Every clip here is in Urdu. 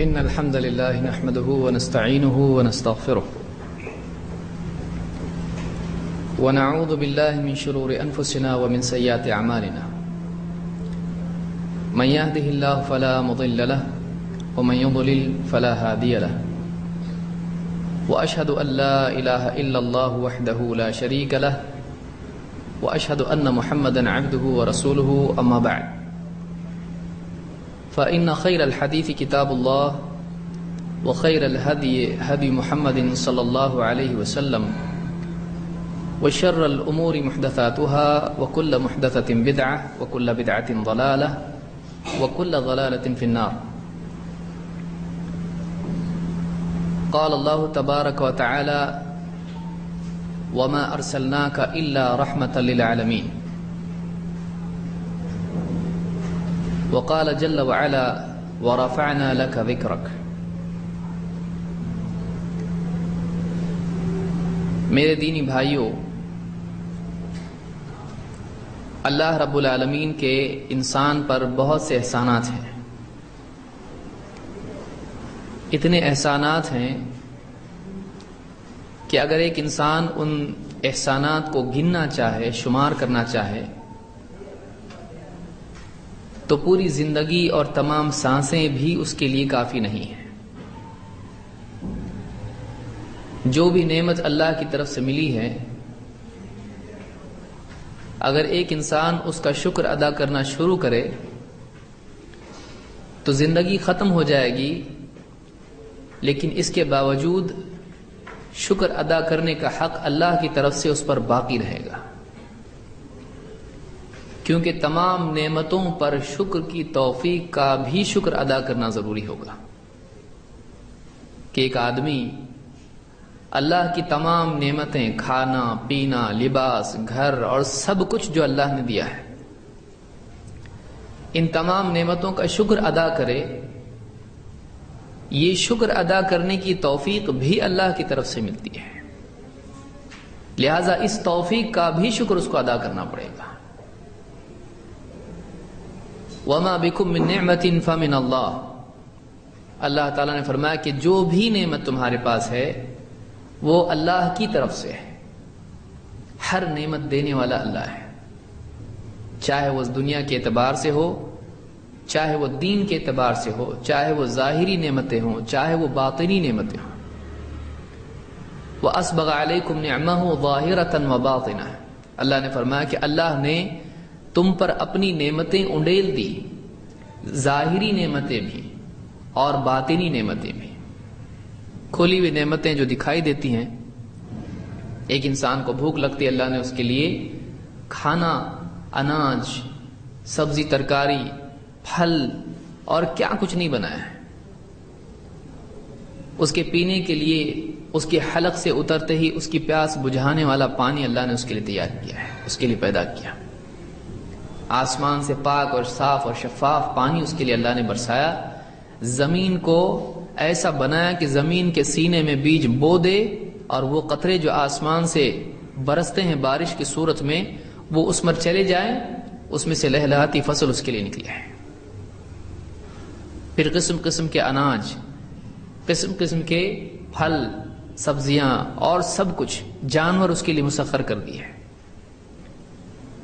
إن الحمد لله نحمده ونستعينه ونستغفره ونعوذ بالله من شرور أنفسنا ومن سيئات أعمالنا من يهده الله فلا مضل له ومن يضلل فلا هادي له وأشهد أن لا إله إلا الله وحده لا شريك له وأشهد أن محمدا عبده ورسوله أما بعد فإن خير الحديث كتاب الله وخير الهدي هدي محمد صلى الله عليه وسلم وشر الأمور محدثاتها وكل محدثة بدعة وكل بدعة ضلالة وكل ضلالة في النار. قال الله تبارك وتعالى وما أرسلناك إلا رحمة للعالمين. وقال جل وعلا ورفعنا لك ذكرك. میرے دینی بھائیوں، اللہ رب العالمین کے انسان پر بہت سے احسانات ہیں. اتنے احسانات ہیں کہ اگر ایک انسان ان احسانات کو گننا چاہے، شمار کرنا چاہے، تو پوری زندگی اور تمام سانسیں بھی اس کے لیے کافی نہیں ہیں. جو بھی نعمت اللہ کی طرف سے ملی ہے، اگر ایک انسان اس کا شکر ادا کرنا شروع کرے تو زندگی ختم ہو جائے گی، لیکن اس کے باوجود شکر ادا کرنے کا حق اللہ کی طرف سے اس پر باقی رہے گا، کیونکہ تمام نعمتوں پر شکر کی توفیق کا بھی شکر ادا کرنا ضروری ہوگا. کہ ایک آدمی اللہ کی تمام نعمتیں، کھانا پینا، لباس، گھر اور سب کچھ جو اللہ نے دیا ہے، ان تمام نعمتوں کا شکر ادا کرے. یہ شکر ادا کرنے کی توفیق بھی اللہ کی طرف سے ملتی ہے، لہذا اس توفیق کا بھی شکر اس کو ادا کرنا پڑے گا. وَمَا بِكُم مِّن نِّعْمَةٍ فَمِنَ اللَّهِ. اللہ تعالیٰ نے فرمایا کہ جو بھی نعمت تمہارے پاس ہے وہ اللہ کی طرف سے ہے. ہر نعمت دینے والا اللہ ہے، چاہے وہ دنیا کے اعتبار سے ہو، چاہے وہ دین کے اعتبار سے ہو، چاہے وہ ظاہری نعمتیں ہوں، چاہے وہ باطنی نعمتیں ہوں. وَأَسْبَغَ عَلَيْكُمْ نِعْمَهُ ظَاهِرَةً وَبَاطِنَةً. اللہ نے فرمایا کہ اللہ نے تم پر اپنی نعمتیں انڈیل دی، ظاہری نعمتیں بھی اور باطنی نعمتیں بھی. کھولی ہوئی نعمتیں جو دکھائی دیتی ہیں، ایک انسان کو بھوک لگتی ہے، اللہ نے اس کے لیے کھانا، اناج، سبزی، ترکاری، پھل اور کیا کچھ نہیں بنایا ہے. اس کے پینے کے لیے اس کے حلق سے اترتے ہی اس کی پیاس بجھانے والا پانی اللہ نے اس کے لیے تیار کیا ہے، اس کے لیے پیدا کیا. آسمان سے پاک اور صاف اور شفاف پانی اس کے لیے اللہ نے برسایا. زمین کو ایسا بنایا کہ زمین کے سینے میں بیج بو دے اور وہ قطرے جو آسمان سے برستے ہیں بارش کی صورت میں، وہ اس میں چلے جائیں، اس میں سے لہلہاتی فصل اس کے لیے نکلی ہے. پھر قسم قسم کے اناج، قسم قسم کے پھل، سبزیاں اور سب کچھ جانور اس کے لیے مسخر کر دی ہے.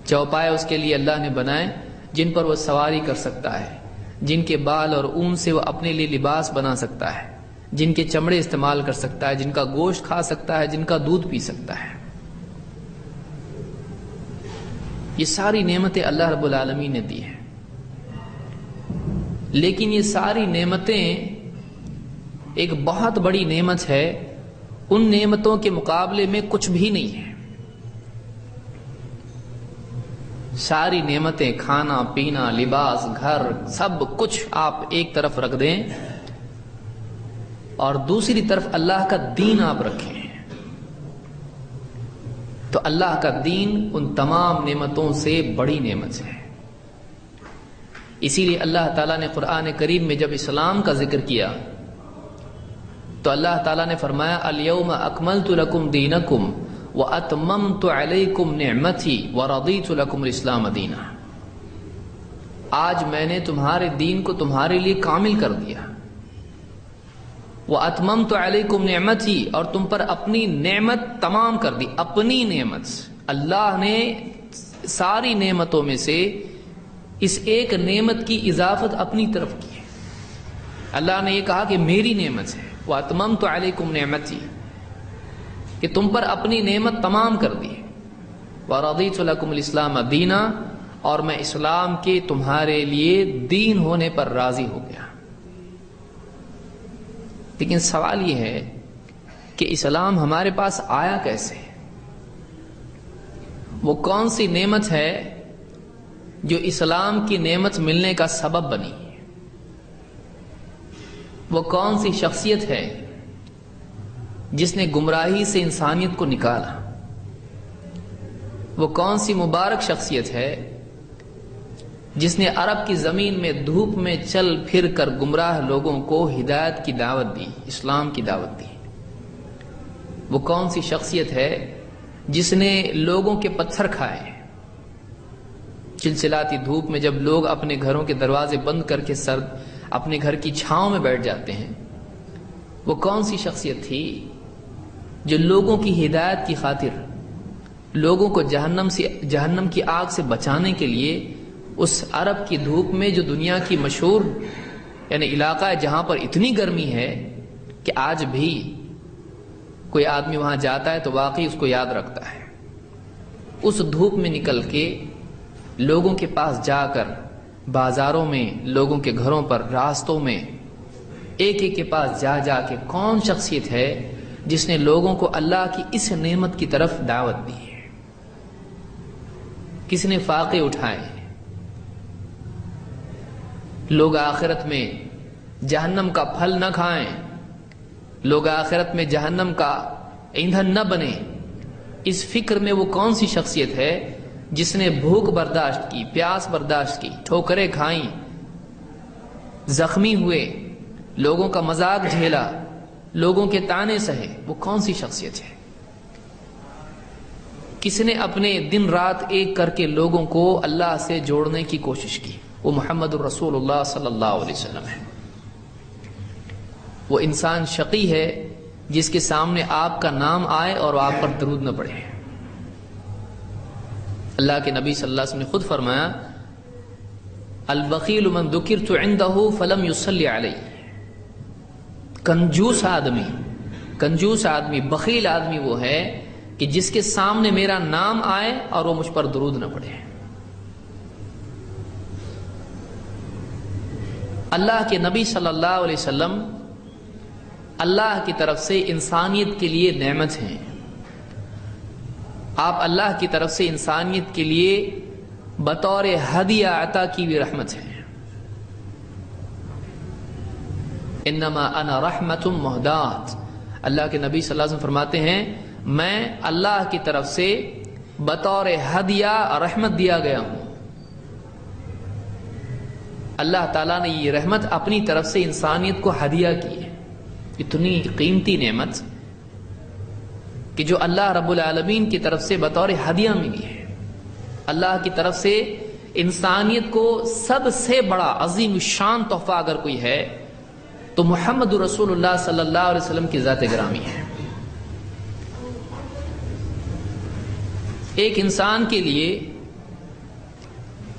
چوپائے اس کے لیے اللہ نے بنائے جن پر وہ سواری کر سکتا ہے، جن کے بال اور اون سے وہ اپنے لیے لباس بنا سکتا ہے، جن کے چمڑے استعمال کر سکتا ہے، جن کا گوشت کھا سکتا ہے، جن کا دودھ پی سکتا ہے. یہ ساری نعمتیں اللہ رب العالمین نے دی ہیں، لیکن یہ ساری نعمتیں ایک بہت بڑی نعمت ہے، ان نعمتوں کے مقابلے میں کچھ بھی نہیں ہے. ساری نعمتیں، کھانا پینا، لباس، گھر، سب کچھ آپ ایک طرف رکھ دیں اور دوسری طرف اللہ کا دین آپ رکھیں، تو اللہ کا دین ان تمام نعمتوں سے بڑی نعمت ہے. اسی لیے اللہ تعالیٰ نے قرآن کریم میں جب اسلام کا ذکر کیا تو اللہ تعالیٰ نے فرمایا الیوم اکملت لکم دینکم وَأَتْمَمْتُ عَلَيْكُمْ نِعْمَتِي وَرَضِيتُ لَكُمُ الْإِسْلَامَ دِينًا. آج میں نے تمہارے دین کو تمہارے لیے کامل کر دیا. وَأَتْمَمْتُ عَلَيْكُمْ نِعْمَتِي، اور تم پر اپنی نعمت تمام کر دی. اپنی نعمت، اللہ نے ساری نعمتوں میں سے اس ایک نعمت کی اضافت اپنی طرف کی ہے. اللہ نے یہ کہا کہ میری نعمت ہے. وَأَتْمَمْتُ عَلَيْكُمْ نِعْمَتِي، کہ تم پر اپنی نعمت تمام کر دی. وَرَضِيتُ لَكُمُ الْإِسْلَامَ دِينًا، اور میں اسلام کے تمہارے لیے دین ہونے پر راضی ہو گیا. لیکن سوال یہ ہے کہ اسلام ہمارے پاس آیا کیسے؟ وہ کون سی نعمت ہے جو اسلام کی نعمت ملنے کا سبب بنی؟ وہ کون سی شخصیت ہے جس نے گمراہی سے انسانیت کو نکالا؟ وہ کون سی مبارک شخصیت ہے جس نے عرب کی زمین میں دھوپ میں چل پھر کر گمراہ لوگوں کو ہدایت کی دعوت دی، اسلام کی دعوت دی؟ وہ کون سی شخصیت ہے جس نے لوگوں کے پتھر کھائے؟ چلچلاتی دھوپ میں جب لوگ اپنے گھروں کے دروازے بند کر کے سرد اپنے گھر کی چھاؤں میں بیٹھ جاتے ہیں، وہ کون سی شخصیت تھی جو لوگوں کی ہدایت کی خاطر، لوگوں کو جہنم کی آگ سے بچانے کے لیے اس عرب کی دھوپ میں، جو دنیا کی مشہور یعنی علاقہ ہے جہاں پر اتنی گرمی ہے کہ آج بھی کوئی آدمی وہاں جاتا ہے تو واقعی اس کو یاد رکھتا ہے، اس دھوپ میں نکل کے لوگوں کے پاس جا کر، بازاروں میں، لوگوں کے گھروں پر، راستوں میں، ایک ایک کے پاس جا جا کے کون شخصیت ہے جس نے لوگوں کو اللہ کی اس نعمت کی طرف دعوت دی ہے؟ کس نے فاقے اٹھائے؟ لوگ آخرت میں جہنم کا پھل نہ کھائیں، لوگ آخرت میں جہنم کا ایندھن نہ بنے، اس فکر میں وہ کون سی شخصیت ہے جس نے بھوک برداشت کی، پیاس برداشت کی، ٹھوکریں کھائیں، زخمی ہوئے، لوگوں کا مذاق جھیلا، لوگوں کے طعنے سہے؟ وہ کون سی شخصیت ہے؟ کس نے اپنے دن رات ایک کر کے لوگوں کو اللہ سے جوڑنے کی کوشش کی؟ وہ محمد الرسول اللہ صلی اللہ علیہ وسلم ہے. وہ انسان شقی ہے جس کے سامنے آپ کا نام آئے اور آپ پر درود نہ پڑے. اللہ کے نبی صلی اللہ علیہ وسلم نے خود فرمایا، البخیل من ذکرت عنده فلم یصلی علیہ. کنجوس آدمی، بخیل آدمی وہ ہے کہ جس کے سامنے میرا نام آئے اور وہ مجھ پر درود نہ پڑے. اللہ کے نبی صلی اللہ علیہ وسلم اللہ کی طرف سے انسانیت کے لیے نعمت ہیں. آپ اللہ کی طرف سے انسانیت کے لیے بطور ہدیہ عطا کی ہوئی رحمت ہیں. انما انا رحمت مہدات، اللہ کے نبی صلی اللہ علیہ وسلم فرماتے ہیں میں اللہ کی طرف سے بطور ہدیہ رحمت دیا گیا ہوں. اللہ تعالیٰ نے یہ رحمت اپنی طرف سے انسانیت کو ہدیہ کی ہے. اتنی قیمتی نعمت کہ جو اللہ رب العالمین کی طرف سے بطور ہدیہ ملی ہے. اللہ کی طرف سے انسانیت کو سب سے بڑا عظیم الشان تحفہ اگر کوئی ہے تو محمد رسول اللہ صلی اللہ علیہ وسلم کی ذات گرامی ہے. ایک انسان کے لیے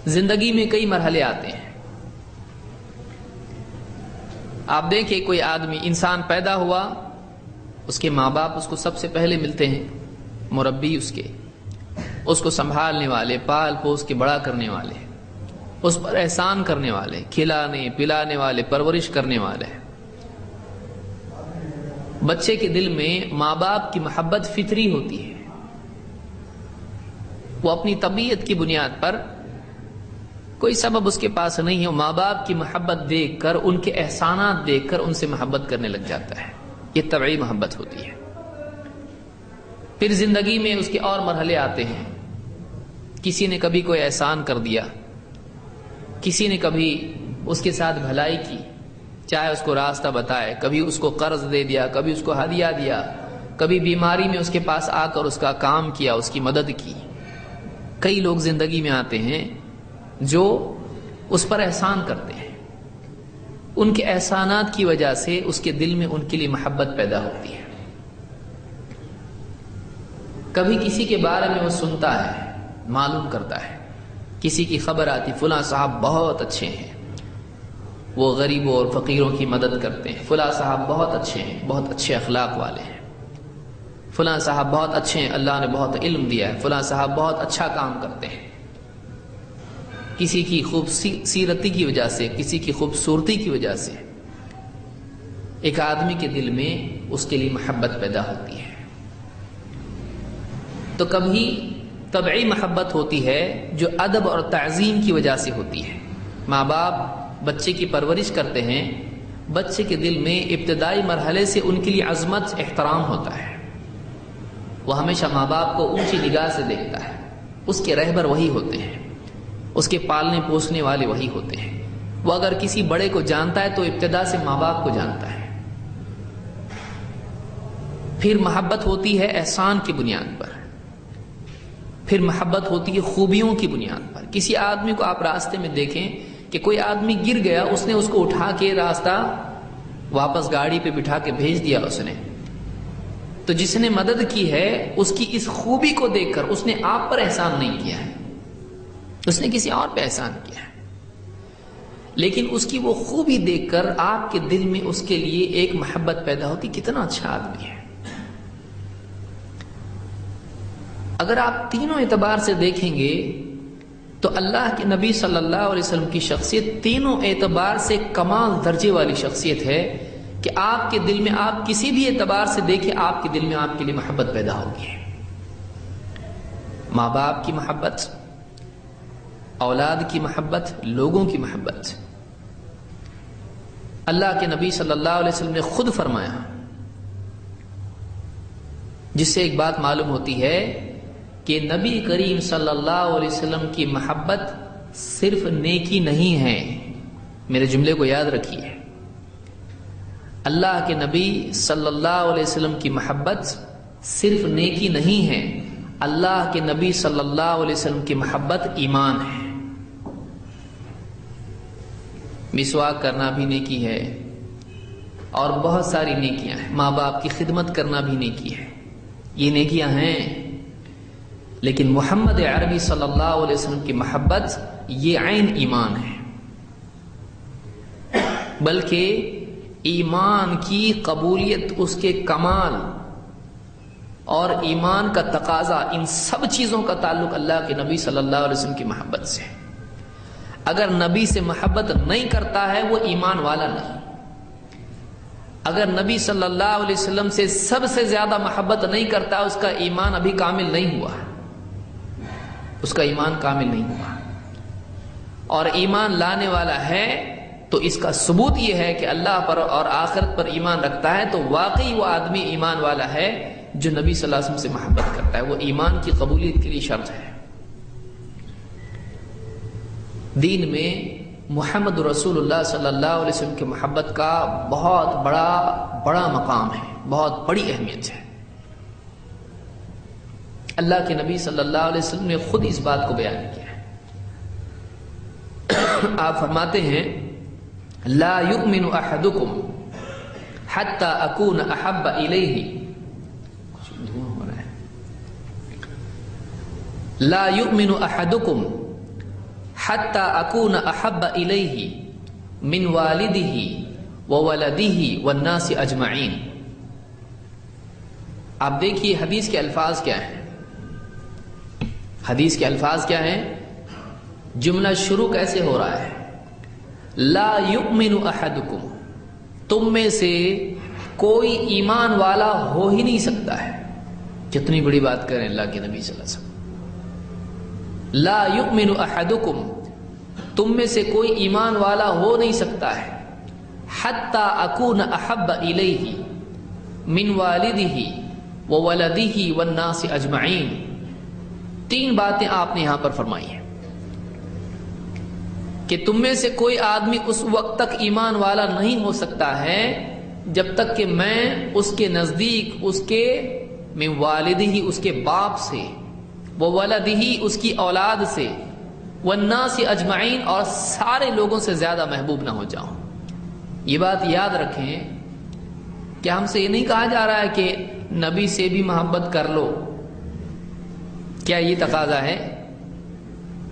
زندگی میں کئی مرحلے آتے ہیں. آپ دیکھیں کوئی آدمی، انسان پیدا ہوا، اس کے ماں باپ اس کو سب سے پہلے ملتے ہیں، مربی اس کو سنبھالنے والے، پال پوس کے بڑا کرنے والے، اس پر احسان کرنے والے، کھلانے پلانے والے، پرورش کرنے والے. بچے کے دل میں ماں باپ کی محبت فطری ہوتی ہے. وہ اپنی طبیعت کی بنیاد پر، کوئی سبب اس کے پاس نہیں ہے، ماں باپ کی محبت دیکھ کر، ان کے احسانات دیکھ کر ان سے محبت کرنے لگ جاتا ہے. یہ طبعی محبت ہوتی ہے. پھر زندگی میں اس کے اور مرحلے آتے ہیں. کسی نے کبھی کوئی احسان کر دیا، کسی نے کبھی اس کے ساتھ بھلائی کی، چاہے اس کو راستہ بتائے، کبھی اس کو قرض دے دیا، کبھی اس کو ہدیہ دیا، کبھی بیماری میں اس کے پاس آ کر اس کا کام کیا، اس کی مدد کی. کئی لوگ زندگی میں آتے ہیں جو اس پر احسان کرتے ہیں. ان کے احسانات کی وجہ سے اس کے دل میں ان کے لیے محبت پیدا ہوتی ہے. کبھی کسی کے بارے میں وہ سنتا ہے، معلوم کرتا ہے، کسی کی خبر آتی فلاں صاحب بہت اچھے ہیں، وہ غریبوں اور فقیروں کی مدد کرتے ہیں، فلاں صاحب بہت اچھے ہیں، بہت اچھے اخلاق والے ہیں، فلاں صاحب بہت اچھے ہیں، اللہ نے بہت علم دیا ہے، فلاں صاحب بہت اچھا کام کرتے ہیں. کسی کی خوبصورتی کی وجہ سے، کسی کی خوبصورتی کی وجہ سے ایک آدمی کے دل میں اس کے لیے محبت پیدا ہوتی ہے. تو کبھی طبعی محبت ہوتی ہے جو ادب اور تعظیم کی وجہ سے ہوتی ہے. ماں باپ بچے کی پرورش کرتے ہیں، بچے کے دل میں ابتدائی مرحلے سے ان کے لیے عظمت، احترام ہوتا ہے. وہ ہمیشہ ماں باپ کو اونچی نگاہ سے دیکھتا ہے. اس کے رہبر وہی ہوتے ہیں، اس کے پالنے پوسنے والے وہی ہوتے ہیں. وہ اگر کسی بڑے کو جانتا ہے تو ابتدا سے ماں باپ کو جانتا ہے. پھر محبت ہوتی ہے احسان کی بنیاد پر، پھر محبت ہوتی ہے خوبیوں کی بنیاد پر. کسی آدمی کو آپ راستے میں دیکھیں کہ کوئی آدمی گر گیا، اس نے اس کو اٹھا کے راستہ واپس گاڑی پہ بٹھا کے بھیج دیا اس نے، تو جس نے مدد کی ہے اس کی اس خوبی کو دیکھ کر اس نے آپ پر احسان نہیں کیا ہے، اس نے کسی اور پہ احسان کیا ہے، لیکن اس کی وہ خوبی دیکھ کر آپ کے دل میں اس کے لیے ایک محبت پیدا ہوتی، کتنا اچھا آدمی ہے. اگر آپ تینوں اعتبار سے دیکھیں گے تو اللہ کے نبی صلی اللہ علیہ وسلم کی شخصیت تینوں اعتبار سے کمال درجے والی شخصیت ہے کہ آپ کے دل میں، آپ کسی بھی اعتبار سے دیکھیں، آپ کے دل میں آپ کے لیے محبت پیدا ہوگی. ماں باپ کی محبت، اولاد کی محبت، لوگوں کی محبت. اللہ کے نبی صلی اللہ علیہ وسلم نے خود فرمایا، جس سے ایک بات معلوم ہوتی ہے کہ نبی کریم صلی اللہ علیہ وسلم کی محبت صرف نیکی نہیں ہے. میرے جملے کو یاد رکھیے، اللہ کے نبی صلی اللہ علیہ وسلم کی محبت صرف نیکی نہیں ہے، اللہ کے نبی صلی اللہ علیہ وسلم کی محبت ایمان ہے. مسواک کرنا بھی نیکی ہے اور بہت ساری نیکیاں ہیں. ماں باپ کی خدمت کرنا بھی نیکی ہے، یہ نیکیاں ہیں. لیکن محمد عربی صلی اللہ علیہ وسلم کی محبت یہ عین ایمان ہے. بلکہ ایمان کی قبولیت، اس کے کمال اور ایمان کا تقاضا، ان سب چیزوں کا تعلق اللہ کے نبی صلی اللہ علیہ وسلم کی محبت سے. اگر نبی سے محبت نہیں کرتا ہے وہ ایمان والا نہیں. اگر نبی صلی اللہ علیہ وسلم سے سب سے زیادہ محبت نہیں کرتا، اس کا ایمان ابھی کامل نہیں ہوا، اس کا ایمان کامل نہیں ہوا. اور ایمان لانے والا ہے تو اس کا ثبوت یہ ہے کہ اللہ پر اور آخرت پر ایمان رکھتا ہے تو واقعی وہ آدمی ایمان والا ہے جو نبی صلی اللہ علیہ وسلم سے محبت کرتا ہے. وہ ایمان کی قبولیت کے لیے شرط ہے. دین میں محمد رسول اللہ صلی اللہ علیہ وسلم کی محبت کا بہت بڑا مقام ہے، بہت بڑی اہمیت ہے. اللہ کے نبی صلی اللہ علیہ وسلم نے خود اس بات کو بیان کیا ہے. آپ فرماتے ہیں لا یؤمن احدکم حتی اکون احب الیہ، لا یؤمن احدکم حتی اکون احب الیہ من والدہ وولدہ والناس اجمعین. آپ دیکھیے حدیث کے الفاظ کیا ہیں. حدیث کے الفاظ کیا ہیں؟ جملہ شروع کیسے ہو رہا ہے؟ لا یؤمن احدکم، تم میں سے کوئی ایمان والا ہو ہی نہیں سکتا ہے. کتنی بڑی بات کریں اللہ کے نبی صلی اللہ علیہ وسلم. لا یؤمن احدکم، تم میں سے کوئی ایمان والا ہو نہیں سکتا ہے، حتی اکون احب الیہ من والدہ وولدہ والناس اجمعین. تین باتیں آپ نے یہاں پر فرمائی ہیں کہ تم میں سے کوئی آدمی اس وقت تک ایمان والا نہیں ہو سکتا ہے جب تک کہ میں اس کے نزدیک، اس کے من والدہ، اس کے باپ سے، وولدہ، اس کی اولاد سے، والناس اجمعین، اور سارے لوگوں سے زیادہ محبوب نہ ہو جاؤں. یہ بات یاد رکھیں کہ ہم سے یہ نہیں کہا جا رہا ہے کہ نبی سے بھی محبت کر لو. کیا یہ تقاضا ہے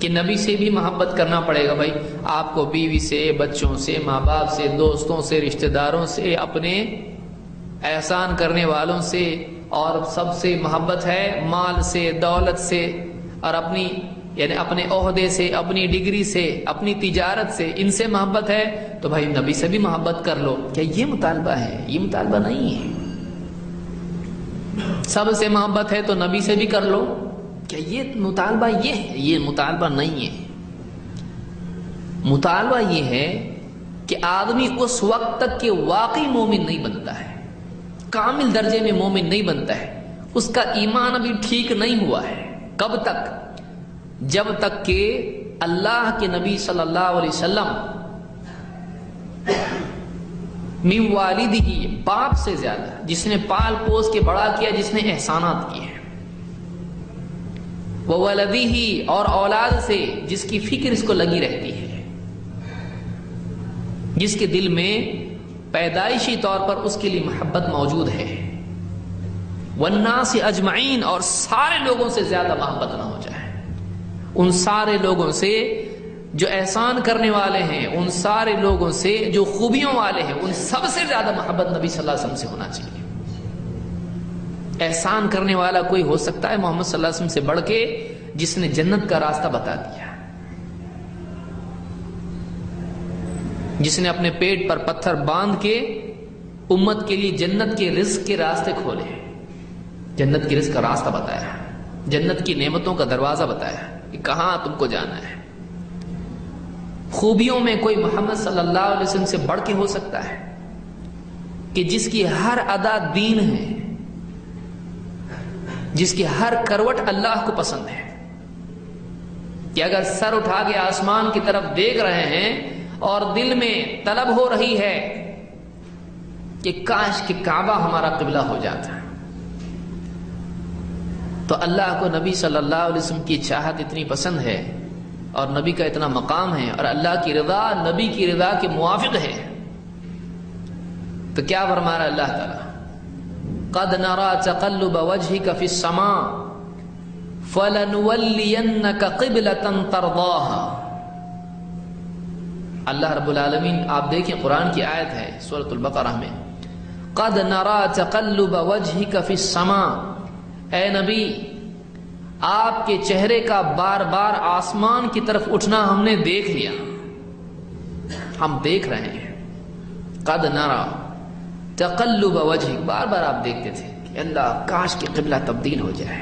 کہ نبی سے بھی محبت کرنا پڑے گا؟ بھائی آپ کو بیوی سے، بچوں سے، ماں باپ سے، دوستوں سے، رشتہ داروں سے، اپنے احسان کرنے والوں سے، اور سب سے محبت ہے مال سے، دولت سے، اور اپنی یعنی اپنے عہدے سے، اپنی ڈگری سے، اپنی تجارت سے، ان سے محبت ہے تو بھائی نبی سے بھی محبت کر لو. کیا یہ مطالبہ ہے؟ یہ مطالبہ نہیں ہے. سب سے محبت ہے تو نبی سے بھی کر لو، کیا یہ مطالبہ یہ ہے؟ یہ مطالبہ نہیں ہے. مطالبہ یہ ہے کہ آدمی اس وقت تک کہ واقعی مومن نہیں بنتا ہے، کامل درجے میں مومن نہیں بنتا ہے، اس کا ایمان ابھی ٹھیک نہیں ہوا ہے. کب تک؟ جب تک کہ اللہ کے نبی صلی اللہ علیہ وسلم من والدہ، باپ سے زیادہ، جس نے پال پوس کے بڑا کیا، جس نے احسانات کیے، وولدہ، اور اولاد سے جس کی فکر اس کو لگی رہتی ہے، جس کے دل میں پیدائشی طور پر اس کے لیے محبت موجود ہے، والناس اجمعین، اور سارے لوگوں سے زیادہ محبت نہ ہو جائے. ان سارے لوگوں سے جو احسان کرنے والے ہیں، ان سارے لوگوں سے جو خوبیوں والے ہیں، ان سب سے زیادہ محبت نبی صلی اللہ علیہ وسلم سے ہونا چاہیے. احسان کرنے والا کوئی ہو سکتا ہے محمد صلی اللہ علیہ وسلم سے بڑھ کے، جس نے جنت کا راستہ بتا دیا، جس نے اپنے پیٹ پر پتھر باندھ کے امت کے لیے جنت کے رزق کے راستے کھولے، جنت کے رزق کا راستہ بتایا، جنت کی نعمتوں کا دروازہ بتایا کہ کہاں تم کو جانا ہے. خوبیوں میں کوئی محمد صلی اللہ علیہ وسلم سے بڑھ کے ہو سکتا ہے کہ جس کی ہر ادا دین ہے، جس کی ہر کروٹ اللہ کو پسند ہے، کہ اگر سر اٹھا کے آسمان کی طرف دیکھ رہے ہیں اور دل میں طلب ہو رہی ہے کہ کاش کہ کعبہ ہمارا قبلہ ہو جاتا، تو اللہ کو نبی صلی اللہ علیہ وسلم کی چاہت اتنی پسند ہے اور نبی کا اتنا مقام ہے، اور اللہ کی رضا نبی کی رضا کے موافق ہے. تو کیا فرما رہا اللہ تعالیٰ؟ قد نرى تقلب وجهك في السماء فلنولينك قبلة ترضاها. اللہ رب العالمین، آپ دیکھیں قرآن کی آیت ہے سورۃ البقرہ میں، قد نرى تقلب وجهك في السماء، اے نبی آپ کے چہرے کا بار بار آسمان کی طرف اٹھنا ہم نے دیکھ لیا، ہم دیکھ رہے ہیں. قد نرى تقلب وجهك، بار بار آپ دیکھتے تھے کہ اللہ کاش کہ قبلہ تبدیل ہو جائے،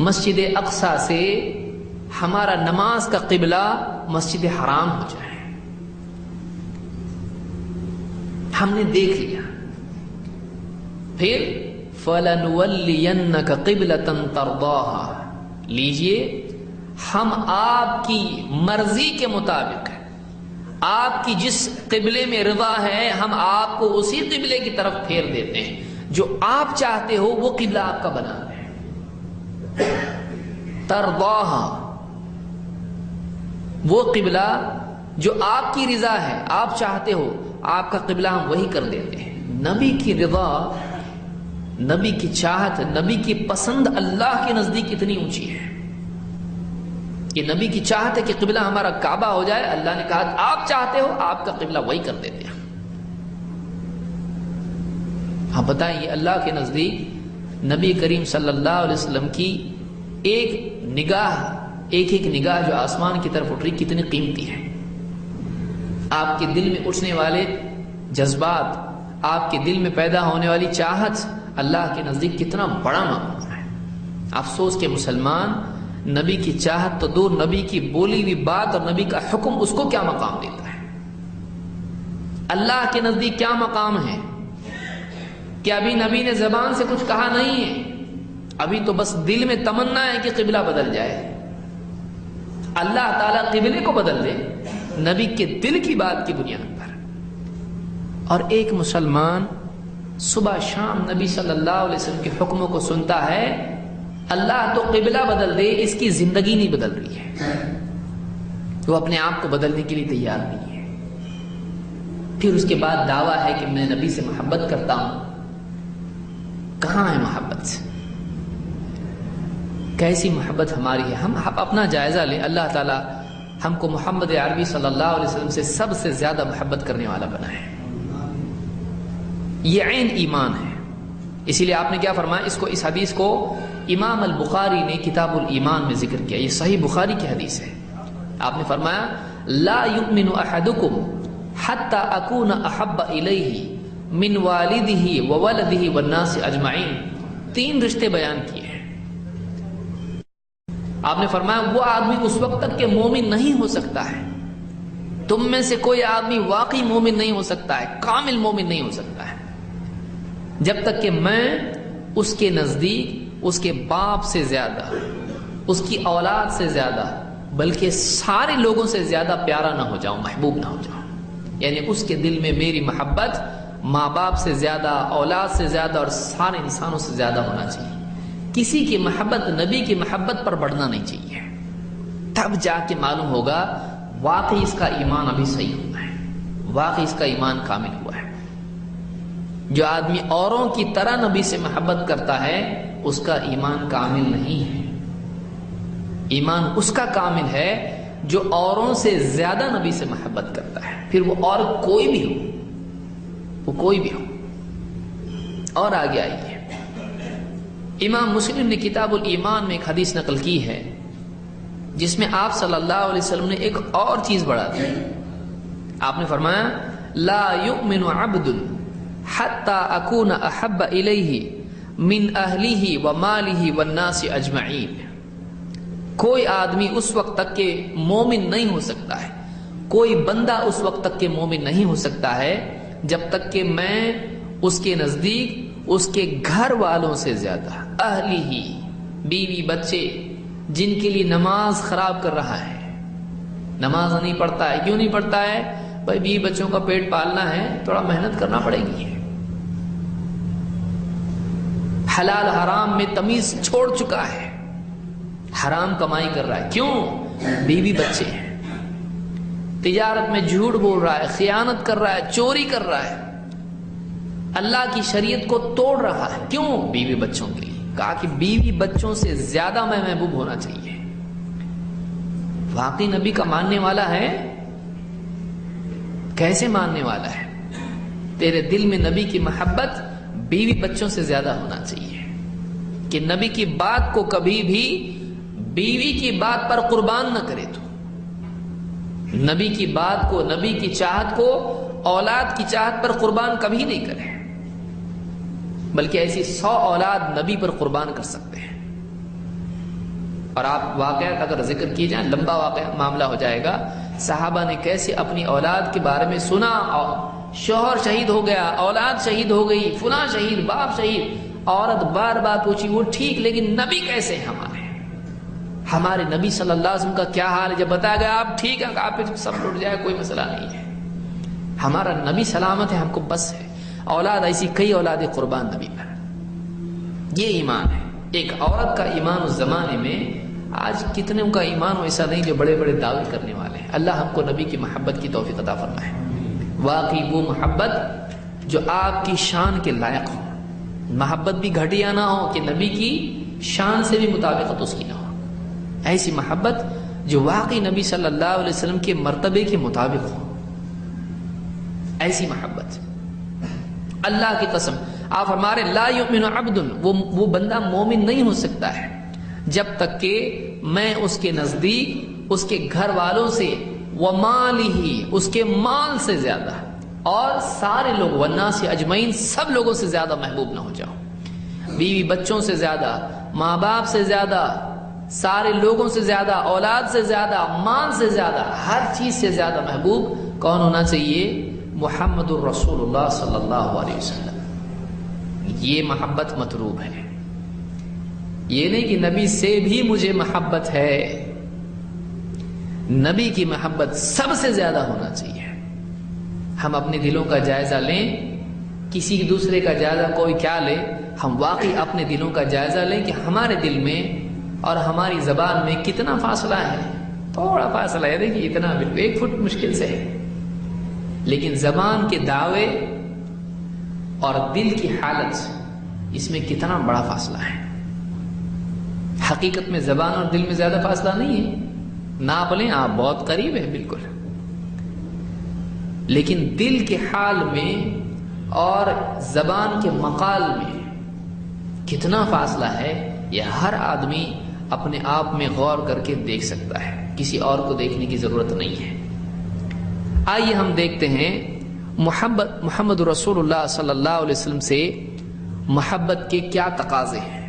مسجد اقصی سے ہمارا نماز کا قبلہ مسجد حرام ہو جائے. ہم نے دیکھ لیا. پھر فَلَنُوَلِّيَنَّكَ قِبْلَةً تَرْضَاهَا، لیجئے ہم آپ کی مرضی کے مطابق، آپ کی جس قبلے میں رضا ہے، ہم آپ کو اسی قبلے کی طرف پھیر دیتے ہیں، جو آپ چاہتے ہو وہ قبلہ آپ کا بنا ہے. ترضاها، وہ قبلہ جو آپ کی رضا ہے، آپ چاہتے ہو، آپ کا قبلہ ہم وہی کر دیتے ہیں. نبی کی رضا، نبی کی چاہت، نبی کی پسند اللہ کے نزدیک اتنی اونچی ہے کہ نبی کی چاہت ہے کہ قبلہ ہمارا کعبہ ہو جائے. اللہ نے کہا آپ چاہتے ہو، آپ کا قبلہ وہی کر دیتے ہیں. آپ بتائیں، یہ اللہ کے نزدیک نبی کریم صلی اللہ علیہ وسلم کی ایک نگاہ، ایک ایک نگاہ جو آسمان کی طرف اٹھ رہی کتنی قیمتی ہے. آپ کے دل میں اٹھنے والے جذبات، آپ کے دل میں پیدا ہونے والی چاہت اللہ کے نزدیک کتنا بڑا مقام ہے. افسوس کہ مسلمان نبی کی چاہت تو دور، نبی کی بولی ہوئی بات اور نبی کا حکم اس کو کیا مقام دیتا ہے، اللہ کے نزدیک کیا مقام ہے؟ کہ ابھی نبی نے زبان سے کچھ کہا نہیں ہے، ابھی تو بس دل میں تمنا ہے کہ قبلہ بدل جائے. اللہ تعالیٰ قبلے کو بدل دے نبی کے دل کی بات کی بنیاد پر. اور ایک مسلمان صبح شام نبی صلی اللہ علیہ وسلم کے حکموں کو سنتا ہے، اللہ تو قبلہ بدل دے، اس کی زندگی نہیں بدل رہی ہے، وہ اپنے آپ کو بدلنے کے لیے تیار نہیں ہے. پھر اس کے بعد دعویٰ ہے کہ میں نبی سے محبت کرتا ہوں. کہاں ہے محبت؟ کیسی محبت ہماری ہے؟ ہم اپنا جائزہ لیں. اللہ تعالیٰ ہم کو محمد عربی صلی اللہ علیہ وسلم سے سب سے زیادہ محبت کرنے والا بنائے. یہ عین ایمان ہے. اسی لیے آپ نے کیا فرمایا؟ اس حدیث کو امام البخاری نے کتاب الایمان میں ذکر کیا. یہ صحیح بخاری کی حدیث ہے. آپ نے فرمایا لا یؤمن احدکم حتی اکون احب الیہ من والدہ وولدہ والناس اجمعین. 3 رشتے بیان کیے ہیں. آپ نے فرمایا وہ آدمی اس وقت تک کہ مومن نہیں ہو سکتا ہے. تم میں سے کوئی آدمی واقعی مومن نہیں ہو سکتا ہے, کامل مومن نہیں ہو سکتا ہے, جب تک کہ میں اس کے نزدیک اس کے باپ سے زیادہ, اس کی اولاد سے زیادہ, بلکہ سارے لوگوں سے زیادہ پیارا نہ ہو جاؤں, محبوب نہ ہو جاؤں. یعنی اس کے دل میں میری محبت ماں باپ سے زیادہ, اولاد سے زیادہ اور سارے انسانوں سے زیادہ ہونا چاہیے. کسی کی محبت نبی کی محبت پر بڑھنا نہیں چاہیے. تب جا کے معلوم ہوگا واقعی اس کا ایمان ابھی صحیح ہوا ہے, واقعی اس کا ایمان کامل ہوا ہے. جو آدمی اوروں کی طرح نبی سے محبت کرتا ہے اس کا ایمان کامل نہیں ہے. ایمان اس کا کامل ہے جو اوروں سے زیادہ نبی سے محبت کرتا ہے, پھر وہ اور کوئی بھی ہو, وہ کوئی بھی ہو. اور آگے آئیے, امام مسلم نے کتاب الایمان میں ایک حدیث نقل کی ہے جس میں آپ صلی اللہ علیہ وسلم نے ایک اور چیز بڑھا دی. آپ نے فرمایا لا یؤمن عبد حتی اکون احب الیہ من اہلہ ومالہ والناس اجمعین. کوئی آدمی اس وقت تک کہ مومن نہیں ہو سکتا ہے, کوئی بندہ اس وقت تک کہ مومن نہیں ہو سکتا ہے جب تک کہ میں اس کے نزدیک اس کے گھر والوں سے زیادہ, اہلی ہی, بیوی بچے جن کے لیے نماز خراب کر رہا ہے, نماز نہیں پڑھتا ہے. کیوں نہیں پڑھتا ہے؟ بھائی بیوی بچوں کا پیٹ پالنا ہے, تھوڑا محنت کرنا پڑے گی. حلال حرام میں تمیز چھوڑ چکا ہے, حرام کمائی کر رہا ہے. کیوں؟ بیوی بچے ہیں. تجارت میں جھوٹ بول رہا ہے, خیانت کر رہا ہے, چوری کر رہا ہے, اللہ کی شریعت کو توڑ رہا ہے. کیوں؟ بیوی بچوں کے لیے. کہا کہ بیوی بچوں سے زیادہ میں محبوب ہونا چاہیے. واقعی نبی کا ماننے والا ہے؟ کیسے ماننے والا ہے؟ تیرے دل میں نبی کی محبت بیوی بچوں سے زیادہ ہونا چاہیے کہ نبی کی بات کو کبھی بھی بیوی کی بات پر قربان نہ کرے. تو نبی کی بات کو, نبی کی چاہت کو اولاد کی چاہت پر قربان کبھی نہیں کرے, بلکہ ایسی 100 اولاد نبی پر قربان کر سکتے ہیں. اور آپ واقعات اگر ذکر کی جائیں, لمبا واقعہ معاملہ ہو جائے گا. صحابہ نے کیسے اپنی اولاد کے بارے میں سنا, شوہر شہید ہو گیا, اولاد شہید ہو گئی, فلاں شہید, باپ شہید. عورت بار بار پوچھی وہ ٹھیک, لیکن نبی کیسے ہیں ہمارے نبی صلی اللہ علیہ وسلم کا کیا حال ہے؟ جب بتایا گیا آپ ٹھیک ہیں, آپ پہ سب لٹ جائے, کوئی مسئلہ نہیں ہے, ہمارا نبی سلامت ہے, ہم کو بس ہے. اولاد ایسی کئی اولادیں قربان نبی پر. یہ ایمان ہے. ایک عورت کا ایمان اس زمانے میں, آج کتنے کا ایمان ایسا نہیں جو بڑے بڑے دعوے کرنے والے ہیں. اللہ ہم کو نبی کی محبت کی توفیق عطا فرمائے. واقعی وہ محبت جو آپ کی شان کے لائق ہو, محبت بھی گھٹیا نہ ہو کہ نبی کی شان سے بھی مطابقت اس کی نہ ہو. ایسی محبت جو واقعی نبی صلی اللہ علیہ وسلم کے مرتبے کے مطابق ہو, ایسی محبت. اللہ کی قسم آپ ہمارے لا یؤمن عبد, وہ بندہ مومن نہیں ہو سکتا ہے جب تک کہ میں اس کے نزدیک اس کے گھر والوں سے, ومالہ, اس کے مال سے زیادہ, اور سارے لوگ, والناس اجمعین, سب لوگوں سے زیادہ محبوب نہ ہو جاؤں. بیوی بچوں سے زیادہ, ماں باپ سے زیادہ, سارے لوگوں سے زیادہ, اولاد سے زیادہ, مال سے زیادہ, ہر چیز سے زیادہ محبوب کون ہونا چاہیے؟ محمد الرسول اللہ صلی اللہ علیہ وسلم. یہ محبت مطلوب ہے. یہ نہیں کہ نبی سے بھی مجھے محبت ہے, نبی کی محبت سب سے زیادہ ہونا چاہیے. ہم اپنے دلوں کا جائزہ لیں, کسی دوسرے کا جائزہ کوئی کیا لے, ہم واقعی اپنے دلوں کا جائزہ لیں کہ ہمارے دل میں اور ہماری زبان میں کتنا فاصلہ ہے. تھوڑا فاصلہ ہے, دیکھیے اتنا, بالکل 1 فٹ مشکل سے ہے. لیکن زبان کے دعوے اور دل کی حالت اس میں کتنا بڑا فاصلہ ہے. حقیقت میں زبان اور دل میں زیادہ فاصلہ نہیں ہے، ناپ لیں آپ، بہت قریب ہے بالکل. لیکن دل کے حال میں اور زبان کے مقال میں کتنا فاصلہ ہے، یہ ہر آدمی اپنے آپ میں غور کر کے دیکھ سکتا ہے، کسی اور کو دیکھنے کی ضرورت نہیں ہے. آئیے ہم دیکھتے ہیں محمد رسول اللہ صلی اللہ علیہ وسلم سے محبت کے کیا تقاضے ہیں.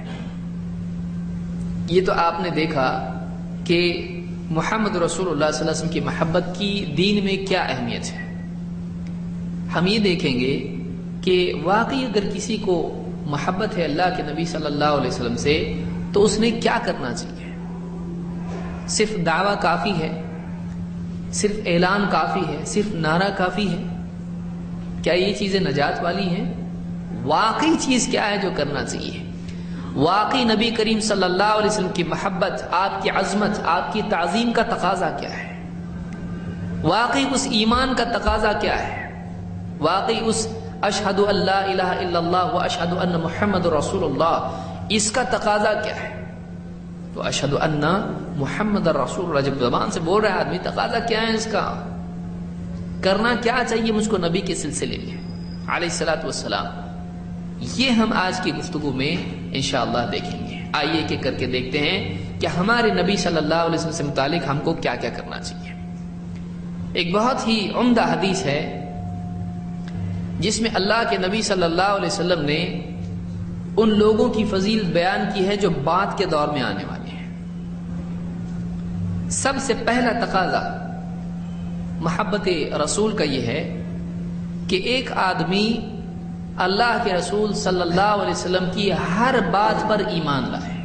یہ تو آپ نے دیکھا کہ محمد رسول اللہ صلی اللہ علیہ وسلم کی محبت کی دین میں کیا اہمیت ہے. ہم یہ دیکھیں گے کہ واقعی اگر کسی کو محبت ہے اللہ کے نبی صلی اللہ علیہ وسلم سے تو اس نے کیا کرنا چاہیے. صرف دعویٰ کافی ہے، صرف اعلان کافی ہے، صرف نعرہ کافی ہے؟ کیا یہ چیزیں نجات والی ہیں؟ واقعی چیز کیا ہے جو کرنا چاہیے؟ واقعی نبی کریم صلی اللہ علیہ وسلم کی محبت، آپ کی عظمت، آپ کی تعظیم کا تقاضا کیا ہے؟ واقعی اس ایمان کا تقاضا کیا ہے؟ واقعی اس اشہد ان لا الہ الا اللہ و اشہد ان محمد رسول اللہ اس کا تقاضا کیا ہے؟ تو اشہد ان محمد رسول اللہ جب زبان سے بول رہا ہے آدمی، تقاضا کیا ہے اس کا؟ کرنا کیا چاہیے مجھ کو نبی کے سلسلے میں علیہ الصلوۃ والسلام؟ یہ ہم آج کی گفتگو میں انشاءاللہ دیکھیں گے. آئیے ایک ایک کر کے دیکھتے ہیں کہ ہمارے نبی صلی اللہ علیہ وسلم سے متعلق ہم کو کیا کیا کرنا چاہیے. ایک بہت ہی عمدہ حدیث ہے جس میں اللہ کے نبی صلی اللہ علیہ وسلم نے ان لوگوں کی فضیلت بیان کی ہے جو بعد کے دور میں آنے والے ہیں. سب سے پہلا تقاضا محبت رسول کا یہ ہے کہ ایک آدمی اللہ کے رسول صلی اللہ علیہ وسلم کی ہر بات پر ایمان لائے.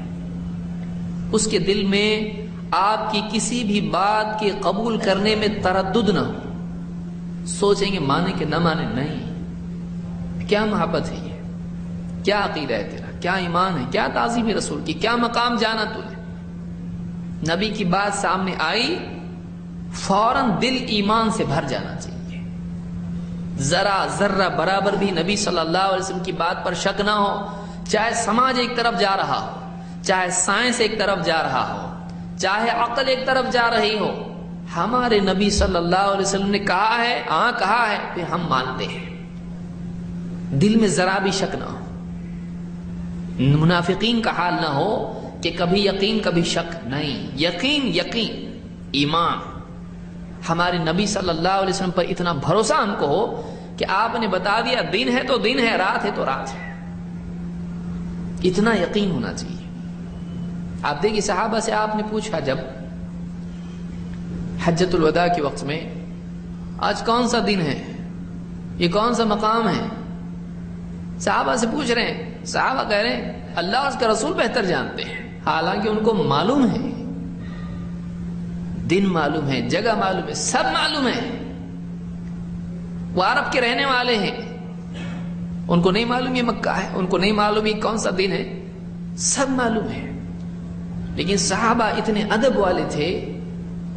اس کے دل میں آپ کی کسی بھی بات کے قبول کرنے میں تردد نہ ہو. سوچیں گے مانے کہ نہ مانے، نہیں. کیا محبت ہے یہ؟ کیا عقیدہ ہے تیرا؟ کیا ایمان ہے؟ کیا تعظیم رسول کی؟ کیا مقام جانا تو نے؟ نبی کی بات سامنے آئی، فوراً دل ایمان سے بھر جانا چاہیے. ذرا ذرہ برابر بھی نبی صلی اللہ علیہ وسلم کی بات پر شک نہ ہو، چاہے سماج ایک طرف جا رہا ہو، چاہے سائنس ایک طرف جا رہا ہو، چاہے عقل ایک طرف جا رہی ہو. ہمارے نبی صلی اللہ علیہ وسلم نے کہا ہے، ہاں کہا ہے، پھر ہم مانتے ہیں. دل میں ذرا بھی شک نہ ہو. منافقین کا حال نہ ہو کہ کبھی یقین کبھی شک. نہیں، یقین یقین ایمان. ہمارے نبی صلی اللہ علیہ وسلم پر اتنا بھروسہ ہم کو ہو کہ آپ نے بتا دیا دن ہے تو دن ہے، رات ہے تو رات ہے. اتنا یقین ہونا چاہیے. آپ دیکھیے صحابہ سے آپ نے پوچھا جب حجۃ الوداع کے وقت میں، آج کون سا دن ہے، یہ کون سا مقام ہے؟ صحابہ سے پوچھ رہے ہیں. صحابہ کہہ رہے ہیں اللہ اور اس کا رسول بہتر جانتے ہیں. حالانکہ ان کو معلوم ہے، دن معلوم ہے، جگہ معلوم ہے، سب معلوم ہے. وہ عرب کے رہنے والے ہیں، ان کو نہیں معلوم یہ مکہ ہے، ان کو نہیں معلوم یہ کون سا دن ہے، سب معلوم ہے. لیکن صحابہ اتنے ادب والے تھے،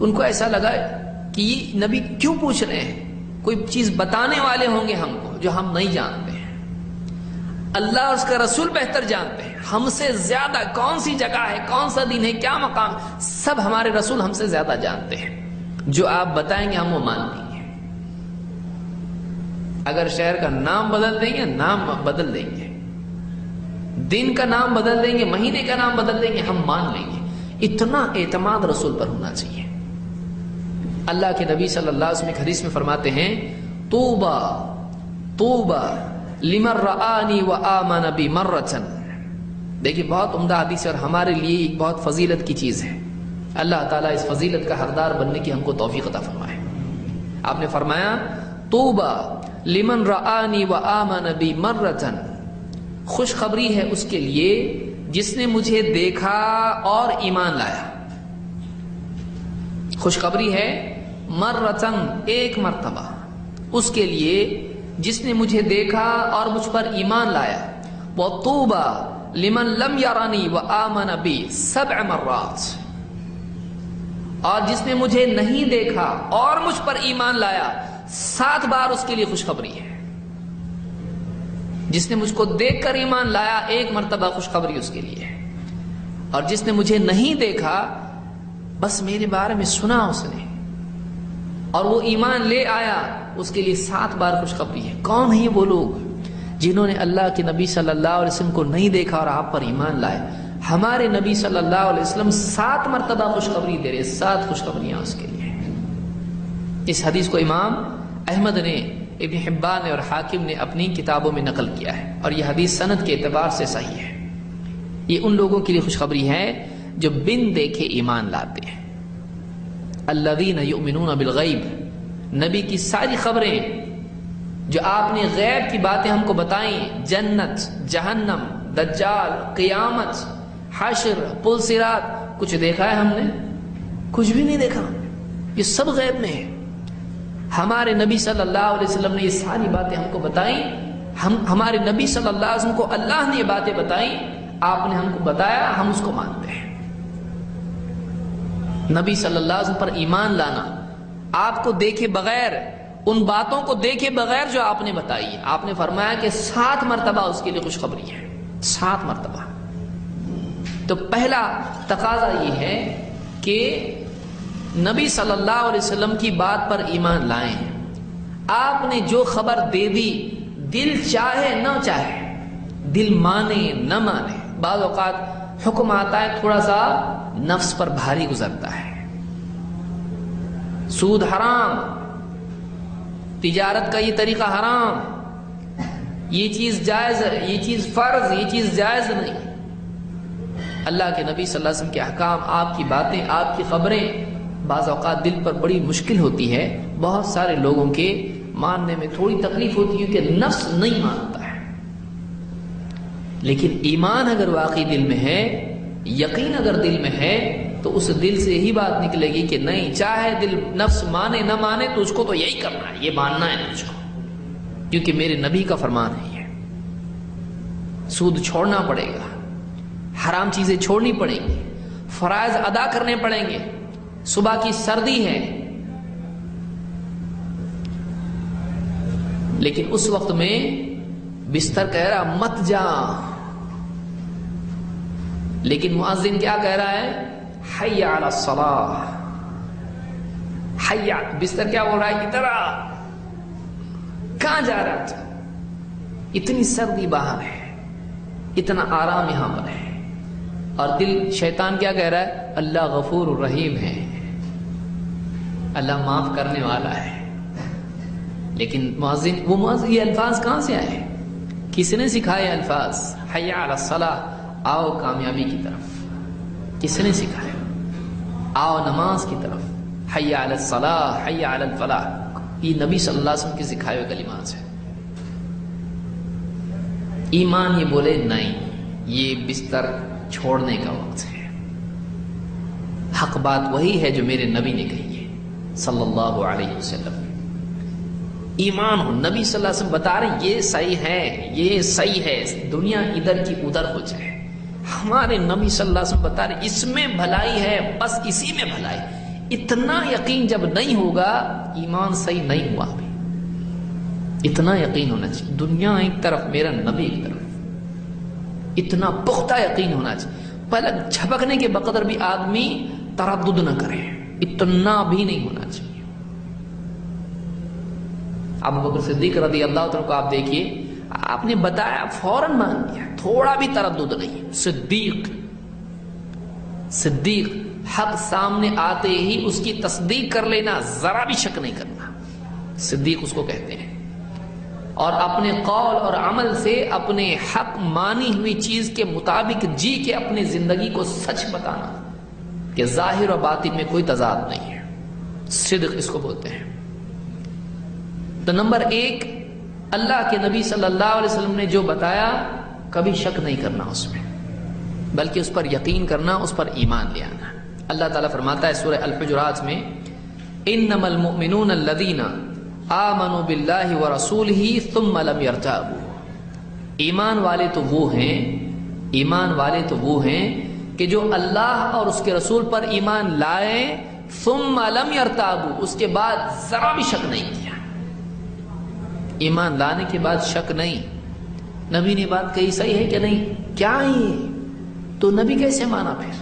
ان کو ایسا لگا کہ یہ نبی کیوں پوچھ رہے ہیں، کوئی چیز بتانے والے ہوں گے ہم کو جو ہم نہیں جانتے ہیں. اللہ اور اس کا رسول بہتر جانتے ہیں ہم سے زیادہ. کون سی جگہ ہے، کون سا دن ہے، کیا مقام، سب ہمارے رسول ہم سے زیادہ جانتے ہیں. جو آپ بتائیں گے ہم وہ مان لیں گے. اگر شہر کا نام بدل دیں گے، نام بدل دیں گے، دن کا نام بدل دیں گے، مہینے کا نام بدل دیں گے، ہم مان لیں گے. اتنا اعتماد رسول پر ہونا چاہیے. اللہ کے نبی صلی اللہ علیہ وسلم ایک حدیث میں فرماتے ہیں طوبا طوبا لمن رآنی وآمن بی مرتن. دیکھیے بہت عمدہ حدیث ہے اور ہمارے لیے ایک بہت فضیلت کی چیز ہے. اللہ تعالیٰ اس فضیلت کا حقدار بننے کی ہم کو توفیق عطا فرمائے. آپ نے فرمایا طوبا لمن رآنی وآمن بی مرتن، خوشخبری ہے اس کے لیے جس نے مجھے دیکھا اور ایمان لایا. خوشخبری ہے مرتن، ایک مرتبہ، اس کے لیے جس نے مجھے دیکھا اور مجھ پر ایمان لایا. وطوبى لمن لم يرني وآمن بي 7 مرات، اور جس نے مجھے نہیں دیکھا اور مجھ پر ایمان لایا 7 بار اس کے لیے خوشخبری ہے. جس نے مجھ کو دیکھ کر ایمان لایا 1 مرتبہ خوشخبری اس کے لیے ہے، اور جس نے مجھے نہیں دیکھا بس میرے بارے میں سنا اس نے اور وہ ایمان لے آیا، اس کے لیے 7 بار خوشخبری ہے. کون ہیں وہ لوگ جنہوں نے اللہ کے نبی صلی اللہ علیہ وسلم کو نہیں دیکھا اور آپ پر ایمان لائے؟ ہمارے نبی صلی اللہ علیہ وسلم 7 مرتبہ خوشخبری دے رہے، 7 خوشخبریاں اس کے لیے. اس حدیث کو امام احمد نے، ابن حبان نے اور حاکم نے اپنی کتابوں میں نقل کیا ہے، اور یہ حدیث سند کے اعتبار سے صحیح ہے. یہ ان لوگوں کے لیے خوشخبری ہے جو بن دیکھے ایمان لاتے ہیں. الذین یؤمنون بالغیب، نبی کی ساری خبریں جو آپ نے غیب کی باتیں ہم کو بتائیں، جنت، جہنم، دجال، قیامت، حشر، پل صراط، کچھ دیکھا ہے ہم نے؟ کچھ بھی نہیں دیکھا. یہ سب غیب میں ہے. ہمارے نبی صلی اللہ علیہ وسلم نے یہ ساری باتیں ہم کو بتائیں. ہمارے نبی صلی اللہ علیہ وسلم کو اللہ نے یہ باتیں بتائیں، آپ نے ہم کو بتایا، ہم اس کو مانتے ہیں. نبی صلی اللہ علیہ وسلم پر ایمان لانا، آپ کو دیکھے بغیر، ان باتوں کو دیکھے بغیر جو آپ نے بتائی ہے. آپ نے فرمایا کہ 7 مرتبہ اس کے لیے خوشخبری ہے، 7 مرتبہ. تو پہلا تقاضا یہ ہے کہ نبی صلی اللہ علیہ وسلم کی بات پر ایمان لائیں. آپ نے جو خبر دے دی، دل چاہے نہ چاہے، دل مانے نہ مانے، بعض اوقات حکم آتا ہے تھوڑا سا نفس پر بھاری گزرتا ہے. سود حرام، تجارت کا یہ طریقہ حرام، یہ چیز جائز ہے، یہ چیز فرض، یہ چیز جائز نہیں. اللہ کے نبی صلی اللہ علیہ وسلم کے احکام، آپ کی باتیں، آپ کی خبریں بعض اوقات دل پر بڑی مشکل ہوتی ہے. بہت سارے لوگوں کے ماننے میں تھوڑی تکلیف ہوتی ہے کہ نفس نہیں مانتا ہے. لیکن ایمان اگر واقعی دل میں ہے، یقین اگر دل میں ہے، تو اس دل سے یہی بات نکلے گی کہ نہیں، چاہے دل نفس مانے نہ مانے تو اس کو تو یہی کرنا ہے، یہ ماننا ہے مجھ کو، کیونکہ میرے نبی کا فرمان ہے. یہ سود چھوڑنا پڑے گا، حرام چیزیں چھوڑنی پڑیں گی، فرائض ادا کرنے پڑیں گے. صبح کی سردی ہے، لیکن اس وقت میں بستر کہہ رہا مت جا، لیکن مؤذن کیا کہہ رہا ہے؟ حی علی الصلاۃ. حی، بستر کیا بول رہا ہے؟ ادھر آ. کہاں جا رہا تھا؟ اتنی سردی باہر ہے، اتنا آرام یہاں پر ہے، اور دل شیطان کیا کہہ رہا ہے؟ اللہ غفور الرحیم ہے، اللہ معاف کرنے والا ہے. لیکن مؤذن یہ الفاظ کہاں سے آئے؟ کس نے سکھائے الفاظ؟ حی علی الصلاۃ، آؤ کامیابی کی طرف. کس نے سکھایا؟ آؤ نماز کی طرف. حی علی الصلاۃ، حی علی الفلاح، یہ نبی صلی اللہ علیہ وسلم کے سکھائے ہوئے کلمات ہیں. ایمان یہ بولے نہیں، یہ بستر چھوڑنے کا وقت ہے. حق بات وہی ہے جو میرے نبی نے کہی ہے صلی اللہ علیہ وسلم. ایمان ہو، نبی صلی اللہ علیہ وسلم بتا رہے ہیں یہ صحیح ہے، یہ صحیح ہے، دنیا ادھر کی ادھر ہو جائے. ہمارے نبی صلی اللہ علیہ وسلم بتا رہے ہیں اس میں بھلائی ہے، بس اسی میں بھلائی. اتنا یقین جب نہیں ہوگا، ایمان صحیح نہیں ہوا. ابھی اتنا یقین ہونا چاہیے، دنیا ایک طرف، میرا نبی ایک طرف. اتنا پختہ یقین ہونا چاہیے، پلک جھپکنے کے بقدر بھی آدمی تردد نہ کرے، اتنا بھی نہیں ہونا چاہیے. ابو بکر صدیق رضی اللہ عنہ کو آپ دیکھیے، آپ نے بتایا فوراً مان لیا، تھوڑا بھی تردد نہیں. صدیق حق سامنے آتے ہی اس کی تصدیق کر لینا، ذرا بھی شک نہیں کرنا، صدیق اس کو کہتے ہیں. اور اپنے قول اور عمل سے اپنے حق مانی ہوئی چیز کے مطابق جی کے اپنی زندگی کو سچ بتانا کہ ظاہر و باطن میں کوئی تضاد نہیں ہے. صدق اس کو بولتے ہیں. تو نمبر 1، اللہ کے نبی صلی اللہ علیہ وسلم نے جو بتایا کبھی شک نہیں کرنا اس میں، بلکہ اس پر یقین کرنا، اس پر ایمان لے آنا. اللہ تعالیٰ فرماتا ہے سورہ الحجرات میں، انما المؤمنون الذین آمنوا باللہ ورسولہ ثم لم یرتابوا. ایمان والے تو وہ ہیں کہ جو اللہ اور اس کے رسول پر ایمان لائے، ثم لم یرتابوا، اس کے بعد ذرا بھی شک نہیں کیا. ایمان لانے کے بعد شک نہیں. نبی نے بات کہی صحیح ہے کہ نہیں, کیا ہے تو نبی کیسے مانا؟ پھر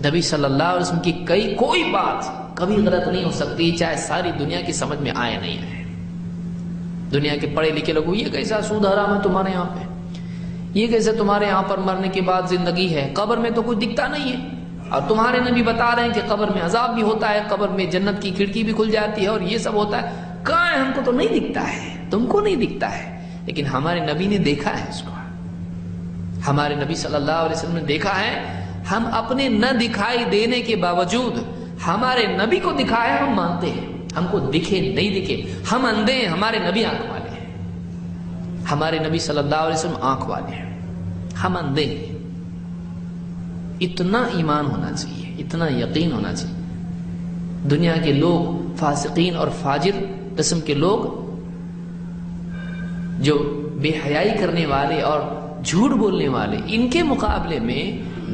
نبی صلی اللہ علیہ وسلم کی کوئی بات کبھی غلط نہیں ہو سکتی, چاہے ساری دنیا کی سمجھ میں آئے نہیں آئے. دنیا کے پڑھے لکھے لوگوں یہ کیسا سود حرام ہے تمہارے یہاں پہ, یہ کیسے تمہارے یہاں پر مرنے کے بعد زندگی ہے, قبر میں تو کچھ دکھتا نہیں ہے, اور تمہارے نبی بتا رہے ہیں کہ قبر میں عذاب بھی ہوتا ہے, قبر میں جنت کی کھڑکی بھی کھل جاتی ہے, اور یہ سب ہوتا ہے. کہاں ہے؟ ہم کو تو نہیں دکھتا ہے, تم کو نہیں دکھتا ہے, لیکن ہمارے نبی نے دیکھا ہے اس کو. ہمارے نبی صلی اللہ علیہ وسلم نے دیکھا ہے. ہم اپنے نہ دکھائی دینے کے باوجود ہمارے نبی کو دکھایا, ہم مانتے ہیں. ہم کو دکھے نہیں دکھے, ہم اندھے ہیں, ہمارے نبی آنکھ والے ہیں. ہمارے نبی صلی اللہ علیہ وسلم آنکھ والے ہیں, ہم اندھے ہیں. اتنا ایمان ہونا چاہیے, اتنا یقین ہونا چاہیے. دنیا کے لوگ, فاسقین اور فاجر قسم کے لوگ جو بے حیائی کرنے والے اور جھوٹ بولنے والے, ان کے مقابلے میں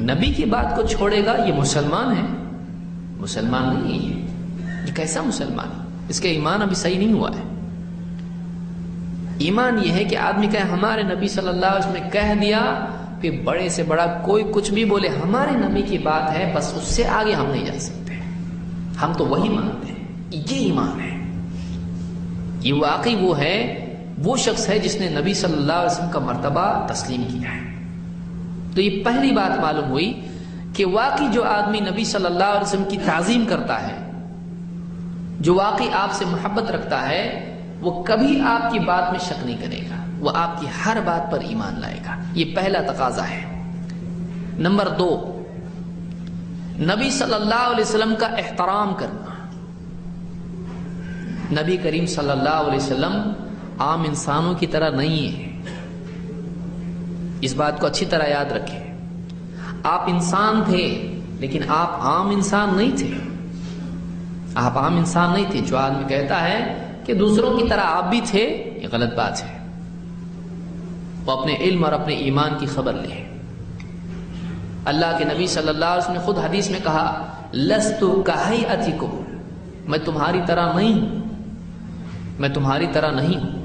نبی کی بات کو چھوڑے گا, یہ مسلمان ہے. مسلمان نہیں ہے یہ, کیسا مسلمان ہے؟ اس کا ایمان ابھی صحیح نہیں ہوا ہے. ایمان یہ ہے کہ آدمی کہے ہمارے نبی صلی اللہ علیہ وسلم نے کہہ دیا, پھر بڑے سے بڑا کوئی کچھ بھی بولے, ہمارے نبی کی بات ہے, بس اس سے آگے ہم نہیں جا سکتے, ہم تو وہی مانتے ہیں. یہ ایمان ہے. یہ واقعی وہ ہے, وہ شخص ہے جس نے نبی صلی اللہ علیہ وسلم کا مرتبہ تسلیم کیا ہے. تو یہ پہلی بات معلوم ہوئی کہ واقعی جو آدمی نبی صلی اللہ علیہ وسلم کی تعظیم کرتا ہے, جو واقعی آپ سے محبت رکھتا ہے, وہ کبھی آپ کی بات میں شک نہیں کرے گا, وہ آپ کی ہر بات پر ایمان لائے گا. یہ پہلا تقاضا ہے. نمبر 2, نبی صلی اللہ علیہ وسلم کا احترام کرنا. نبی کریم صلی اللہ علیہ وسلم عام انسانوں کی طرح نہیں ہے. اس بات کو اچھی طرح یاد رکھیں. آپ انسان تھے, لیکن آپ عام انسان نہیں تھے. آپ عام انسان نہیں تھے. جو آدمی کہتا ہے کہ دوسروں کی طرح آپ بھی تھے, یہ غلط بات ہے. وہ اپنے علم اور اپنے ایمان کی خبر لے. اللہ کے نبی صلی اللہ علیہ وسلم نے خود حدیث میں کہا, لست کہیئتکم, میں تمہاری طرح نہیں ہوں, میں تمہاری طرح نہیں ہوں.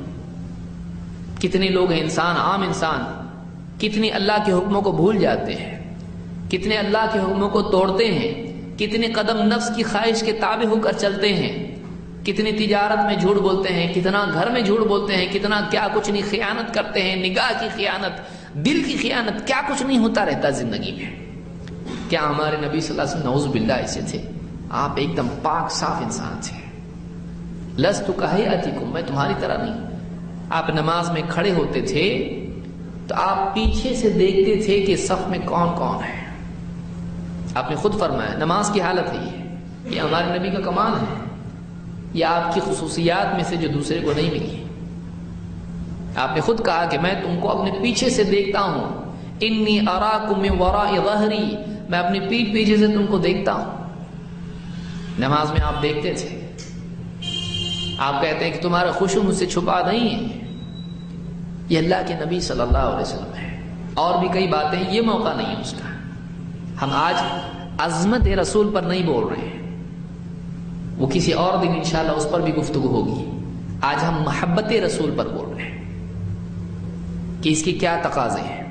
کتنے لوگ ہیں انسان, عام انسان, کتنے اللہ کے حکموں کو بھول جاتے ہیں, کتنے اللہ کے حکموں کو توڑتے ہیں, کتنے قدم نفس کی خواہش کے تابع ہو کر چلتے ہیں, کتنی تجارت میں جھوٹ بولتے ہیں, کتنا گھر میں جھوٹ بولتے ہیں, کتنا کیا کچھ نہیں خیانت کرتے ہیں, نگاہ کی خیانت, دل کی خیانت, کیا کچھ نہیں ہوتا رہتا زندگی میں. کیا ہمارے نبی صلی اللہ علیہ وسلم نعوذ باللہ ایسے تھے؟ آپ ایک دم پاک صاف انسان تھے. لست کہیئتکم, میں تمہاری طرح نہیں. آپ نماز میں کھڑے ہوتے تھے تو آپ پیچھے سے دیکھتے تھے کہ صف میں کون کون ہے. آپ نے خود فرمایا, نماز کی حالت ہے یہ ہمارے نبی کا کمال ہے, یہ آپ کی خصوصیات میں سے جو دوسرے کو نہیں ملی. آپ نے خود کہا کہ میں تم کو اپنے پیچھے سے دیکھتا ہوں, انی اراکم من وراء ظہری, میں اپنی پیٹھ پیچھے سے تم کو دیکھتا ہوں. نماز میں آپ دیکھتے تھے. آپ کہتے ہیں کہ تمہارا خشوع مجھ سے چھپا نہیں ہے. یہ اللہ کے نبی صلی اللہ علیہ وسلم ہے. اور بھی کئی باتیں ہیں, یہ موقع نہیں ہے اس کا. ہم آج عظمت رسول پر نہیں بول رہے ہیں, وہ کسی اور دن انشاءاللہ اس پر بھی گفتگو ہوگی. آج ہم محبت رسول پر بول رہے ہیں کہ اس کے کیا تقاضے ہیں,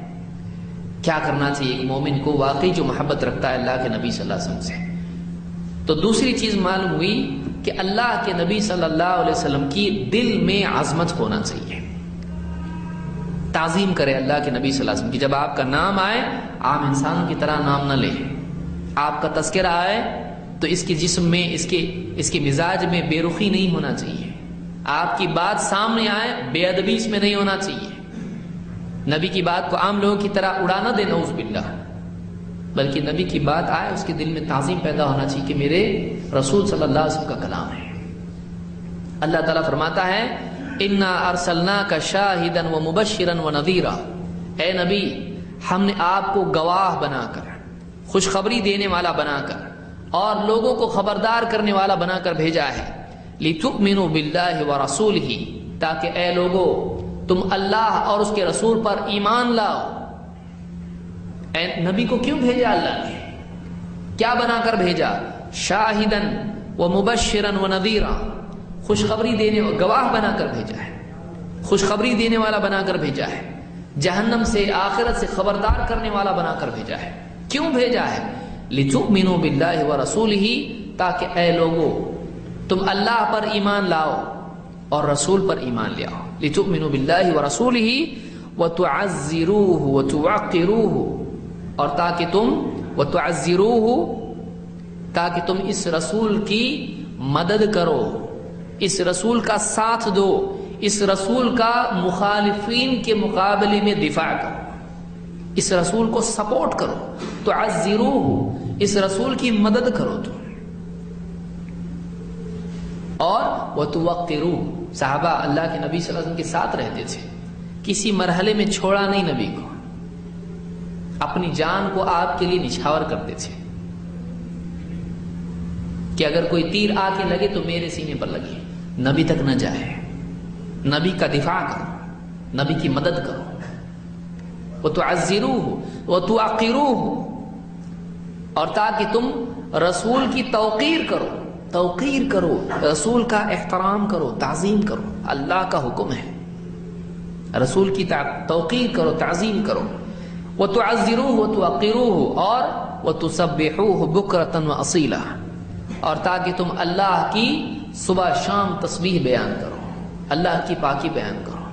کیا کرنا چاہیے ایک مومن کو واقعی جو محبت رکھتا ہے اللہ کے نبی صلی اللہ علیہ وسلم سے. تو دوسری چیز معلوم ہوئی کہ اللہ کے نبی صلی اللہ علیہ وسلم کی دل میں عظمت ہونا چاہیے, تعظیم کرے اللہ کے نبی صلی اللہ علیہ وسلم کی. جب آپ کا نام آئے, عام انسان کی طرح نام نہ لے. آپ کا تذکرہ آئے تو اس کے جسم میں, اس کے مزاج میں بے رخی نہیں ہونا چاہیے. آپ کی بات سامنے آئے, بے ادبی اس میں نہیں ہونا چاہیے. نبی کی بات کو عام لوگوں کی طرح اڑا نہ دے, نعوذ باللہ, بلکہ نبی کی بات آئے اس کے دل میں تعظیم پیدا ہونا چاہیے کہ میرے رسول صلی اللہ علیہ وسلم کا کلام ہے. اللہ تعالیٰ فرماتا ہے, انا ارسلناک شاہدا ومبشرا ونذیرا, اے نبی ہم نے آپ کو گواہ بنا کر, خوشخبری دینے والا بنا کر, اور لوگوں کو خبردار کرنے والا بنا کر بھیجا ہے. لتؤمنوا باللہ ورسولہ, تاکہ اے لوگو تم اللہ اور اس کے رسول پر ایمان لاؤ. اے نبی کو کیوں بھیجا اللہ نے, کیا بنا کر بھیجا؟ شاہدن ومبشرا ونذیرا, خوشخبری دینے گواہ بنا کر بھیجا ہے، خوشخبری دینے والا بنا کر بھیجا ہے، جہنم سے آخرت سے خبردار کرنے والا بنا کر بھیجا ہے۔ کیوں بھیجا ہے؟ لِتُؤْمِنُوا بِاللَّهِ وَرَسُولِهِ، تاکہ اے لوگو تم اللہ پر ایمان لاؤ اور رسول پر ایمان لے آؤ۔ لِتُؤْمِنُوا بِاللَّهِ وَرَسُولِهِ وَتُعَزِّرُوهُ وَتُوَقِّرُوهُ، اور تاکہ تم وَتُعَزِّرُوهُ، تاکہ تم اس رسول کی مدد کرو، اس رسول کا ساتھ دو، اس رسول کا مخالفین کے مقابلے میں دفاع کرو، اس رسول کو سپورٹ کرو۔ تعزروہ، اس رسول کی مدد کرو تم۔ اور وتوقروہ، صحابہ اللہ کے نبی صلی اللہ علیہ وسلم کے ساتھ رہتے تھے، کسی مرحلے میں چھوڑا نہیں نبی کو، اپنی جان کو آپ کے لیے نچھاور کرتے تھے کہ اگر کوئی تیر آ کے لگے تو میرے سینے پر لگے، نبی تک نہ جائے، نبی کا دفاع کرو، نبی کی مدد کرو۔ وَتُعَزِّرُوهُ وَتُوَقِّرُوهُ، اور تاکہ تم رسول کی توقیر کرو، توقیر کرو، رسول کا احترام کرو، تعظیم کرو، اللہ کا حکم ہے، رسول کی توقیر کرو، تعظیم کرو۔ وَتُعَزِّرُوهُ وَتُوَقِّرُوهُ، اور وَتُسَبِّحُوهُ بُكْرَةً وَأَصِيلًا، اور تاکہ تم اللہ کی صبح شام تسبیح بیان کرو، اللہ کی پاکی بیان کرو،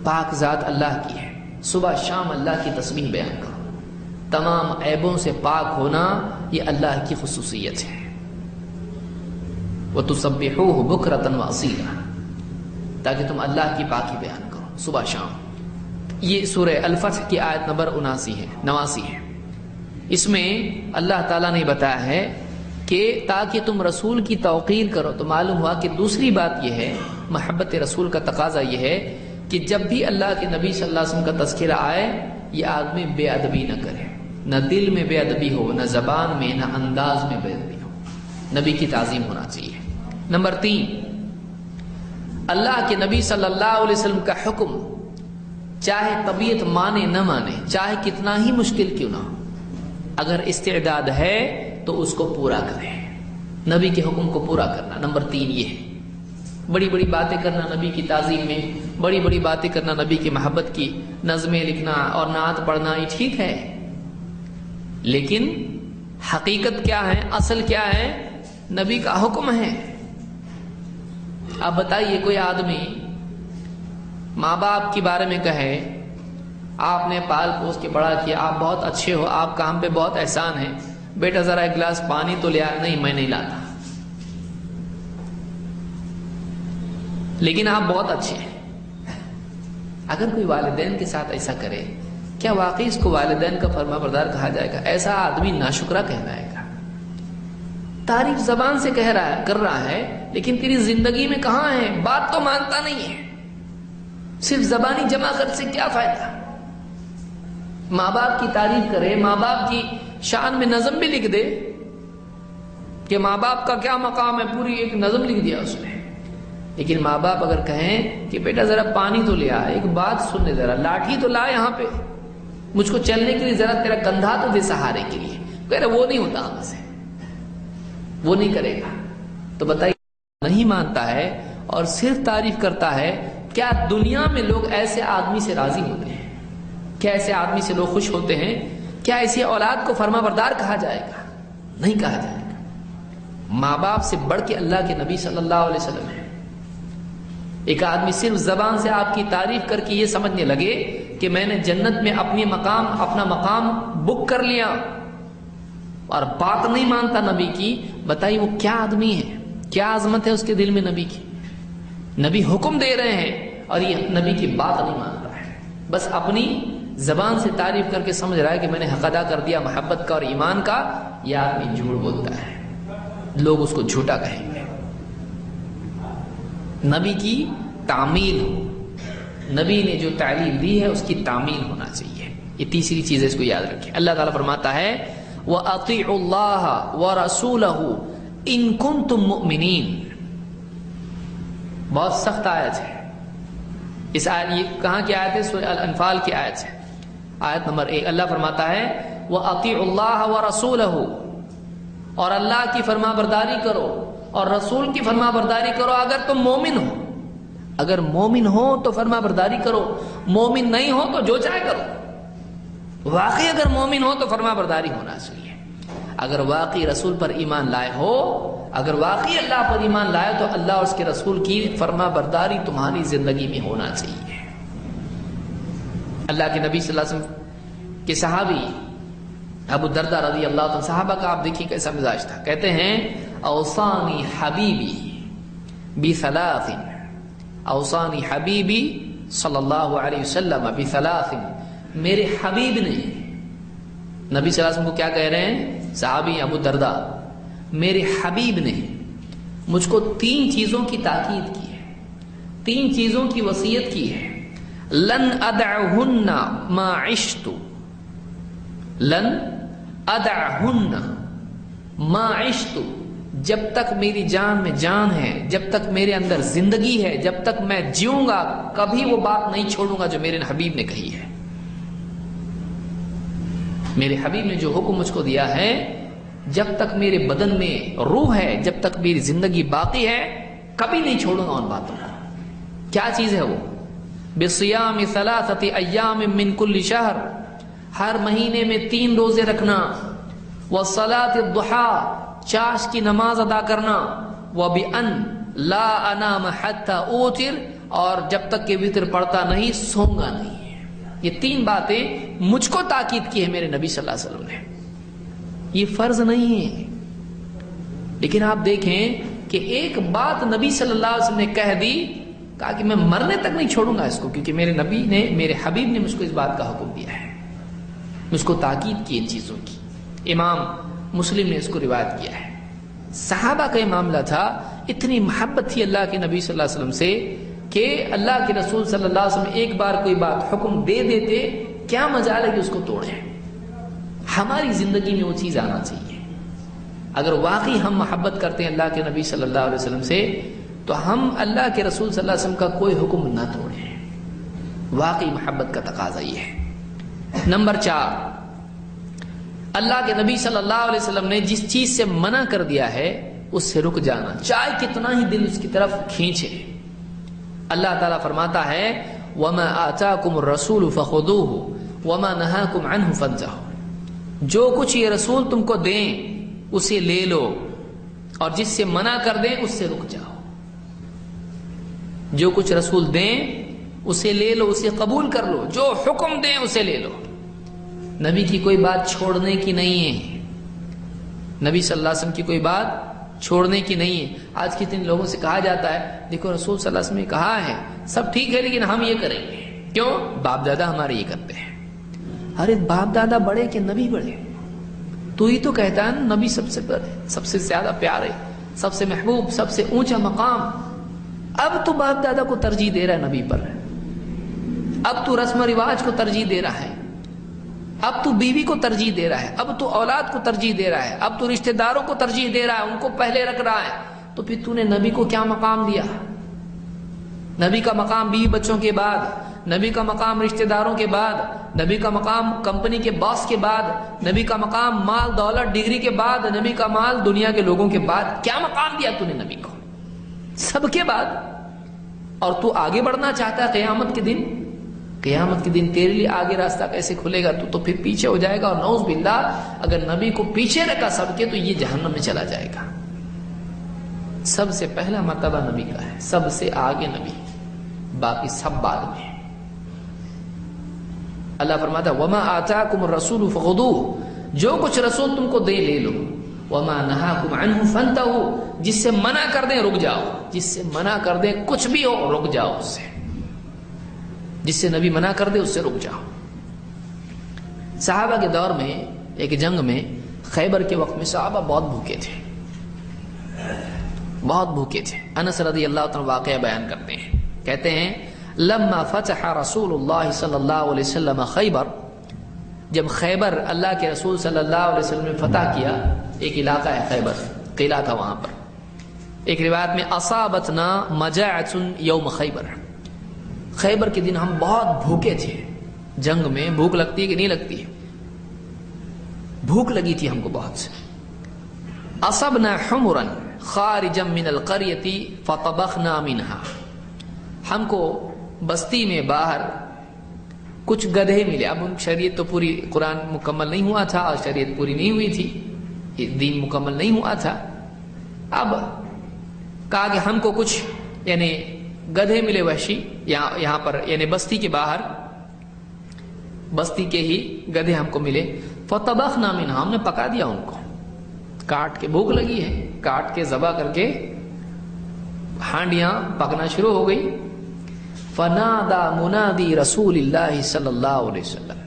پاک ذات اللہ کی ہے، صبح شام اللہ کی تسبیح بیان کرو، تمام عیبوں سے پاک ہونا یہ اللہ کی خصوصیت ہے۔ وَتُسَبِّحُوهُ بُكْرَةً وَأَصِيلًا، تاکہ تم اللہ کی پاکی بیان کرو صبح شام۔ یہ سورہ الفتح کی آیت نمبر 89 ہے۔ اس میں اللہ تعالیٰ نے بتایا ہے کہ تاکہ تم رسول کی توقیر کرو، تو معلوم ہوا کہ دوسری بات یہ ہے، محبت رسول کا تقاضا یہ ہے کہ جب بھی اللہ کے نبی صلی اللہ علیہ وسلم کا تذکرہ آئے، یہ آدمی بے ادبی نہ کرے، نہ دل میں بے ادبی ہو، نہ زبان میں، نہ انداز میں بے ادبی ہو، نبی کی تعظیم ہونا چاہیے۔ نمبر 3، اللہ کے نبی صلی اللہ علیہ وسلم کا حکم چاہے طبیعت مانے نہ مانے، چاہے کتنا ہی مشکل کیوں نہ ہو، اگر استعداد ہے تو اس کو پورا کریں، نبی کے حکم کو پورا کرنا۔ نمبر 3 یہ ہے، بڑی بڑی باتیں کرنا نبی کی تعظیم میں، بڑی بڑی باتیں کرنا نبی کی محبت کی، نظمیں لکھنا اور نعت پڑھنا یہ ٹھیک ہے، لیکن حقیقت کیا ہے، اصل کیا ہے؟ نبی کا حکم ہے۔ اب بتائیے کوئی آدمی ماں باپ کے بارے میں کہے، آپ نے پال پوس کے بڑا کیا، آپ بہت اچھے ہو، آپ کا ہم پہ بہت احسان ہے، بیٹا ذرا ایک گلاس پانی تو لیا، نہیں میں نہیں لاتا، لیکن آپ بہت اچھے ہیں۔ اگر کوئی والدین کے ساتھ ایسا کرے، کیا واقعی اس کو والدین کا فرما بردار کہا جائے گا؟ ایسا آدمی ناشکرا کہلائے گا۔ تعریف زبان سے کر رہا ہے، لیکن تیری زندگی میں کہاں ہے؟ بات تو مانتا نہیں ہے، صرف زبانی جماعت سے کیا فائدہ؟ ماں باپ کی تعریف کرے، ماں باپ کی شان میں نظم بھی لکھ دے کہ ماں باپ کا کیا مقام ہے، پوری ایک نظم لکھ دیا اس نے، لیکن ماں باپ اگر کہیں کہ بیٹا ذرا پانی تو لیا، ایک بات سن لے، ذرا لاٹھی تو لا یہاں پہ، مجھ کو چلنے کے لیے ذرا تیرا کندھا تو دے سہارے کے لیے، کہہ رہے وہ نہیں ہوتا ہم سے، وہ نہیں کرے گا، تو بتائیے نہیں مانتا ہے اور صرف تعریف کرتا ہے، کیا دنیا میں لوگ ایسے آدمی سے راضی ہوتے ہیں؟ کیا ایسے آدمی سے لوگ خوش ہوتے ہیں؟ کیا ایسی اولاد کو فرما بردار کہا جائے گا؟ نہیں کہا جائے گا۔ ماں باپ سے بڑھ کے اللہ کے نبی صلی اللہ علیہ وسلم ہے۔ ایک آدمی صرف زبان سے آپ کی تعریف کر کے یہ سمجھنے لگے کہ میں نے جنت میں اپنا مقام بک کر لیا اور بات نہیں مانتا نبی کی، بتائیے وہ کیا آدمی ہے، کیا عظمت ہے اس کے دل میں نبی کی؟ نبی حکم دے رہے ہیں اور یہ نبی کی بات نہیں مان رہا ہے، بس اپنی زبان سے تعریف کر کے سمجھ رہا ہے کہ میں نے حق ادا کر دیا محبت کا اور ایمان کا۔ یہ آدمی جھوٹ بولتا ہے، لوگ اس کو جھوٹا کہیں گے۔ نبی کی تعمیل ہو، نبی نے جو تعلیم دی ہے اس کی تعمیل ہونا چاہیے۔ یہ تیسری چیز ہے، اس کو یاد رکھیں۔ اللہ تعالیٰ فرماتا ہے وَأَطِيعُوا اللَّهَ وَرَسُولَهُ إِن كُنتُم مُؤْمِنِينَ۔ بہت سخت آیت ہے اس آیت، یہ کہاں کی آیت ہے؟ سورہ الانفال کی آیت ہے، آیت نمبر 1۔ اللہ فرماتا ہے وَأَطِيعُوا اللَّهَ وَرَسُولَهُ، اور اللہ کی فرما برداری کرو اور رسول کی فرما برداری کرو اگر تم مومن ہو. اگر مومن ہو تو فرما برداری کرو، مومن نہیں ہو تو جو چاہے کرو. واقعی اگر مومن ہو تو فرما برداری ہونا چاہیے. اگر واقعی رسول پر ایمان لائے ہو، اگر واقعی اللہ پر ایمان لائے تو اللہ اور اس کے رسول کی فرما برداری تمہاری زندگی میں ہونا چاہیے. اللہ کے نبی صلی اللہ علیہ وسلم کے صحابی ابو الدرداء رضی اللہ عنہ، صحابہ کا آپ دیکھیے کیسا مزاج تھا. کہتے ہیں اوصانی حبیبی بثلاث، اوصانی حبیبی صلی اللہ علیہ وسلم بثلاث، میرے حبیب نے، نبی صلی اللہ علیہ وسلم کو کیا کہہ رہے ہیں صحابی ابو الدرداء، میرے حبیب نے مجھ کو 3 چیزوں کی تاکید کی ہے، 3 چیزوں کی وصیت کی ہے. لن ادعہن ما عشت، لن ادعہن ما عشت، جب تک میری جان میں جان ہے، جب تک میرے اندر زندگی ہے، جب تک میں جیوں گا کبھی وہ بات نہیں چھوڑوں گا جو میرے حبیب نے کہی ہے. میرے حبیب نے جو حکم مجھ کو دیا ہے، جب تک میرے بدن میں روح ہے، جب تک میری زندگی باقی ہے، کبھی نہیں چھوڑوں گا ان باتوں کو. کیا چیز ہے وہ؟ بصیام 3 ایام من کل شہر، ہر مہینے میں 3 روزے رکھنا. وصلاۃ الضحیٰ، چاش کی نماز ادا کرنا. وبأن لا انام حتی اوتر، اور جب تک کہ وتر پڑھتا نہیں سوؤں گا نہیں. یہ 3 باتیں مجھ کو تاکید کی ہے میرے نبی صلی اللہ علیہ وسلم نے. یہ فرض نہیں ہے، لیکن آپ دیکھیں کہ ایک بات نبی صلی اللہ علیہ وسلم نے کہہ دی، کہا کہ میں مرنے تک نہیں چھوڑوں گا اس کو، کیونکہ میرے نبی نے، میرے حبیب نے مجھ کو اس بات کا حکم دیا ہے. مجھ کو تاکید کی ان چیزوں کی. امام مسلم نے اس کو روایت کیا ہے. صحابہ کا یہ معاملہ تھا، اتنی محبت تھی اللہ کے نبی صلی اللہ علیہ وسلم سے کہ اللہ کے رسول صلی اللہ علیہ وسلم ایک بار کوئی بات حکم دے دیتے، کیا مجال ہے کہ اس کو توڑیں. ہماری زندگی میں وہ چیز آنا چاہیے. اگر واقعی ہم محبت کرتے ہیں اللہ کے نبی صلی اللہ علیہ وسلم سے تو ہم اللہ کے رسول صلی اللہ علیہ وسلم کا کوئی حکم نہ توڑیں. واقعی محبت کا تقاضا یہ ہے. نمبر 4، اللہ کے نبی صلی اللہ علیہ وسلم نے جس چیز سے منع کر دیا ہے اس سے رک جانا، چاہے کتنا ہی دل اس کی طرف کھینچے. اللہ تعالیٰ فرماتا ہے وَمَا آتَاكُمُ الرَّسُولُ فَخُذُوهُ وَمَا نَهَاكُمْ عَنْهُ فَانْتَهُوا، جو کچھ یہ رسول تم کو دیں اسے لے لو، اور جس سے منع کر دیں اس سے رک جاؤ. جو کچھ رسول دیں اسے لے لو، اسے قبول کر لو، جو حکم دیں اسے لے لو. نبی کی کوئی بات چھوڑنے کی نہیں ہے، نبی صلی اللہ علیہ وسلم کی کوئی بات چھوڑنے کی نہیں ہے. آج کے دن لوگوں سے کہا جاتا ہے دیکھو رسول صلی اللہ علیہ وسلم نے کہا ہے سب ٹھیک ہے لیکن ہم یہ کریں گے. کیوں؟ باپ دادا ہمارے یہ کرتے ہیں. ارے باپ دادا بڑے کہ نبی بڑے؟ تو ہی تو کہتا ہے نا نبی سب سے بڑے، سب سے زیادہ پیارے، سب سے محبوب، سب سے اونچا مقام. اب تو باپ دادا کو ترجیح دے رہا ہے نبی پر، اب تو رسم و رواج کو ترجیح دے رہا ہے، اب تو بیوی کو ترجیح دے رہا ہے، اب تو اولاد کو ترجیح دے رہا ہے، اب تو رشتہ داروں کو ترجیح دے رہا ہے، ان کو پہلے رکھ رہا ہے. تو پھر تو نے نبی کو کیا مقام دیا؟ نبی کا مقام بیوی بچوں کے بعد، نبی کا مقام رشتہ داروں کے بعد، نبی کا مقام کمپنی کے باس کے بعد، نبی کا مقام مال دولت ڈگری کے بعد، نبی کا مال دنیا کے لوگوں کے بعد. کیا مقام دیا تو نے نبی کو؟ سب کے بعد. اور تو آگے بڑھنا چاہتا ہے قیامت کے دن، قیامت کے دن تیرے لیے آگے راستہ کیسے کھلے گا؟ تو پھر پیچھے ہو جائے گا. اور نعوذ باللہ اگر نبی کو پیچھے رکھا سب کے تو یہ جہنم میں چلا جائے گا. سب سے پہلا مرتبہ نبی کا ہے، سب سے آگے نبی، باقی سب بعد میں. اللہ فرماتا ہے وَمَا آتَاكُمُ الرَّسُولُ فَخُذُوهُ، جو کچھ رسول تم کو دے لے لو. وَمَا نَهَاكُمْ عَنْهُ فَانْتَهُوا، جس سے منع کر دیں رک جاؤ، جس سے منع کر دیں کچھ بھی ہو رک جاؤ اس سے، جس سے نبی منع کر دے اس سے رک جاؤ. صحابہ کے دور میں ایک جنگ میں خیبر کے وقت میں صحابہ بہت بھوکے تھے، بہت بھوکے تھے. انس رضی اللہ عنہ واقعہ بیان کرتے ہیں، کہتے ہیں لما فتح رسول اللہ صلی اللہ علیہ وسلم خیبر، جب خیبر اللہ کے رسول صلی اللہ علیہ وسلم نے فتح کیا، ایک علاقہ ہے خیبر، قلعہ تھا وہاں پر. ایک روایت میں اصابتنا مجاعۃ یوم خیبر، خیبر کے دن ہم بہت بھوکے تھے. جنگ میں بھوک لگتی ہے کہ نہیں لگتی ہے؟ بھوک لگی تھی ہم کو بہت سے. اصبنا حمرا، خارجا من القریۃ فطبخنا منہا، ہم کو بستی میں باہر کچھ گدھے ملے. اب شریعت تو پوری، قرآن مکمل نہیں ہوا تھا اور شریعت پوری نہیں ہوئی تھی، دین مکمل نہیں ہوا تھا. اب کہا کہ ہم کو کچھ یعنی گدھے ملے وحشی یہاں پر، یعنی بستی کے باہر، بستی کے ہی گدھے ہم کو ملے. فطبخنا منہا، ہم نے پکا دیا ان کو، کاٹ کے، بھوک لگی ہے، کاٹ کے ذبح کر کے ہانڈیاں پکنا شروع ہو گئی. فنادى منادی رسول اللہ صلی اللہ علیہ وسلم،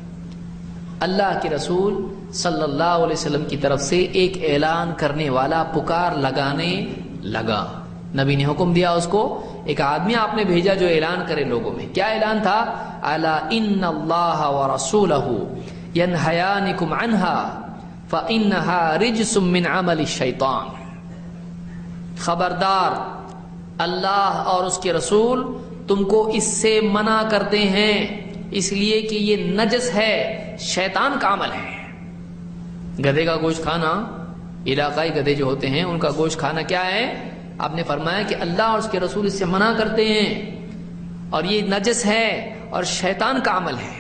اللہ کے رسول صلی اللہ علیہ وسلم کی طرف سے ایک اعلان کرنے والا پکار لگانے لگا. نبی نے حکم دیا اس کو، ایک آدمی آپ نے بھیجا جو اعلان کرے لوگوں میں. کیا اعلان تھا؟ الا ان اللہ ورسولہ ینہیانکم عنہا فانہا رجس من عمل الشیطان. خبردار، اللہ اور اس کے رسول تم کو اس سے منع کرتے ہیں، اس لیے کہ یہ نجس ہے، شیطان کا عمل ہے. گدھے کا گوشت کھانا، علاقائی گدھے جو ہوتے ہیں ان کا گوشت کھانا کیا ہے؟ آپ نے فرمایا کہ اللہ اور اس کے رسول اس سے منع کرتے ہیں اور یہ نجس ہے اور شیطان کا عمل ہے.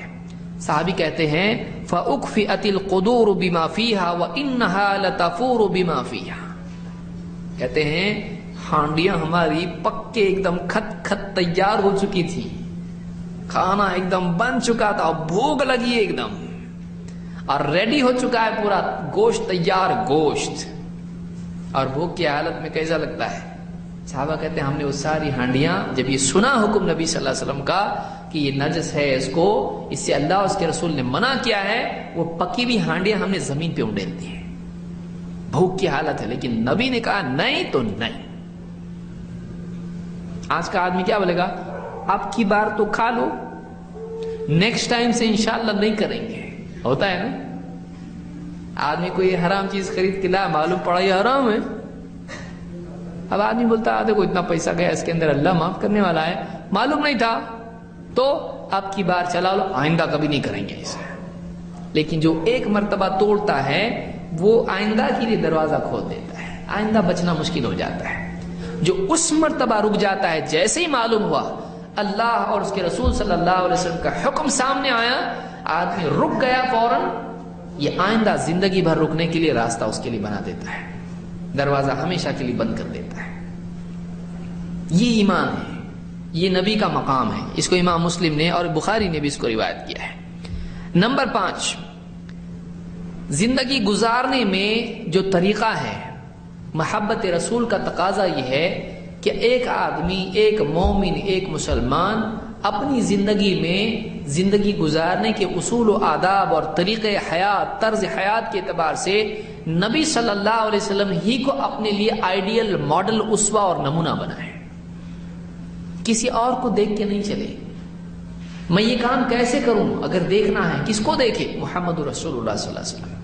صحابی کہتے ہیں فَأُكْفِئَتِ الْقُدُورُ بِمَا فِيهَا وَإِنَّهَا لَتَفُورُ بِمَا فِيهَا. کہتے ہیں ہانڈیاں ہماری پکے ایک دم کھت کھت تیار ہو چکی تھی، کھانا ایک دم بن چکا تھا، بھوک لگی ایک دم اور ریڈی ہو چکا ہے پورا گوشت تیار، گوشت، اور بھوک کی حالت میں کیسا لگتا ہے؟ صحابہ کہتے ہیں ہم نے وہ ساری ہانڈیاں، جب یہ سنا حکم نبی صلی اللہ علیہ وسلم کا کہ یہ نجس ہے، اس کو، اس سے اللہ اور اس کے رسول نے منع کیا ہے، وہ پکی ہوئی ہانڈیاں ہم نے زمین پہ انڈیل دی ہیں. بھوک کی حالت ہے، لیکن نبی نے کہا نہیں تو نہیں. آج کا آدمی کیا بولے گا؟ اب کی بار تو کھا لو، نیکسٹ ٹائم سے انشاءاللہ نہیں کریں گے. ہوتا ہے نا، آدمی کو یہ حرام چیز خرید کے لا، معلوم پڑا یہ حرام ہے. اب آدمی بولتا ہے دیکھو اتنا پیسہ گیا اس کے اندر، اللہ معاف کرنے والا ہے، معلوم نہیں تھا تو اب کی بار چلا لو، آئندہ کبھی نہیں کریں گے اسے. لیکن جو ایک مرتبہ توڑتا ہے وہ آئندہ کے لیے دروازہ کھول دیتا ہے، آئندہ بچنا مشکل ہو جاتا ہے. جو اس مرتبہ رک جاتا ہے، جیسے ہی معلوم ہوا اللہ اور اس کے رسول صلی اللہ علیہ وسلم کا حکم سامنے آیا، آدمی رک گیا فوراً، یہ آئندہ زندگی بھر رکنے کے لیے راستہ اس کے لیے بنا دیتا ہے، دروازہ ہمیشہ کے لیے بند کر دیتا ہے. یہ ایمان ہے، یہ نبی کا مقام ہے. اس کو امام مسلم نے اور بخاری نے بھی اس کو روایت کیا ہے. نمبر 5، زندگی گزارنے میں جو طریقہ ہے، محبت رسول کا تقاضا یہ ہے کہ ایک آدمی، ایک مومن، ایک مسلمان اپنی زندگی میں زندگی گزارنے کے اصول و آداب اور طریقے حیات، طرز حیات کے اعتبار سے نبی صلی اللہ علیہ وسلم ہی کو اپنے لیے آئیڈیل ماڈل، اسوہ اور نمونہ بنائے. کسی اور کو دیکھ کے نہیں چلے. میں یہ کام کیسے کروں؟ اگر دیکھنا ہے کس کو دیکھے؟ محمد رسول اللہ صلی اللہ علیہ وسلم.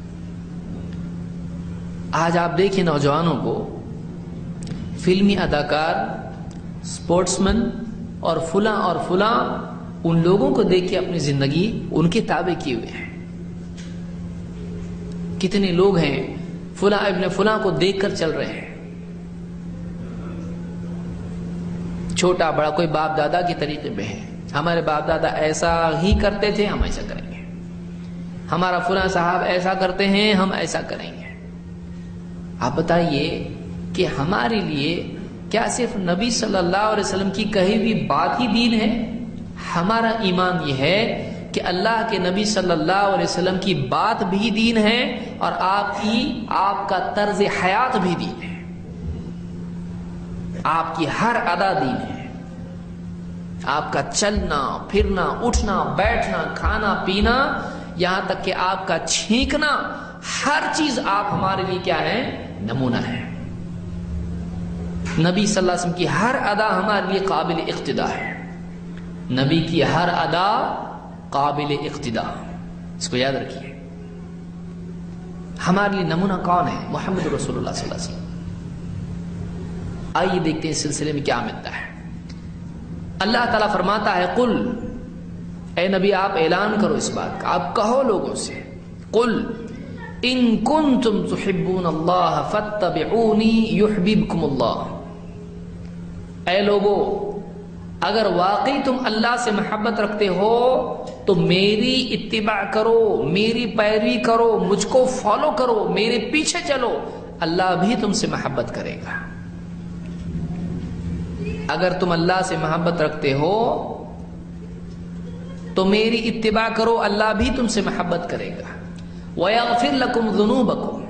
آج آپ دیکھیں نوجوانوں کو، فلمی اداکار، سپورٹس مین اور فلاں ان لوگوں کو دیکھ کے اپنی زندگی ان کے تابع کیے ہوئے ہیں. کتنے لوگ ہیں فلاں ابن فلاں کو دیکھ کر چل رہے ہیں. چھوٹا بڑا کوئی باپ دادا کے طریقے پہ ہے، ہمارے باپ دادا ایسا ہی کرتے تھے، ہم ایسا کریں گے. ہمارا فلاں صاحب ایسا کرتے ہیں، ہم ایسا کریں گے. آپ بتائیے کہ ہمارے لیے کیا صرف نبی صلی اللہ علیہ وسلم کی کہی ہوئی بات ہی دین ہے؟ ہمارا ایمان یہ ہے کہ اللہ کے نبی صلی اللہ علیہ وسلم کی بات بھی دین ہے اور آپ کا طرز حیات بھی دین ہے. آپ کی ہر ادا دین ہے. آپ کا چلنا پھرنا، اٹھنا بیٹھنا، کھانا پینا، یہاں تک کہ آپ کا چھینکنا، ہر چیز آپ ہمارے لیے کیا ہے؟ نمونہ ہے. نبی صلی اللہ علیہ وسلم کی ہر ادا ہمارے لیے قابل اقتداء ہے. نبی کی ہر ادا قابل اقتداء، اس کو یاد رکھیے. ہمارے لیے نمونہ کون ہے؟ محمد رسول اللہ صلی اللہ علیہ وسلم. آئیے دیکھتے ہیں اس سلسلے میں کیا ملتا ہے. اللہ تعالیٰ فرماتا ہے قل، اے نبی آپ اعلان کرو اس بات کا، آپ کہو لوگوں سے، قل ان کنتم تحبون اللہ فاتبعونی یحببکم اللہ، اے لوگو اگر واقعی تم اللہ سے محبت رکھتے ہو تو میری اتباع کرو، میری پیروی کرو، مجھ کو فالو کرو، میرے پیچھے چلو، اللہ بھی تم سے محبت کرے گا۔ اگر تم اللہ سے محبت رکھتے ہو تو میری اتباع کرو، اللہ بھی تم سے محبت کرے گا۔ وَيَغْفِرْ لَكُمْ ذُنُوبَكُمْ،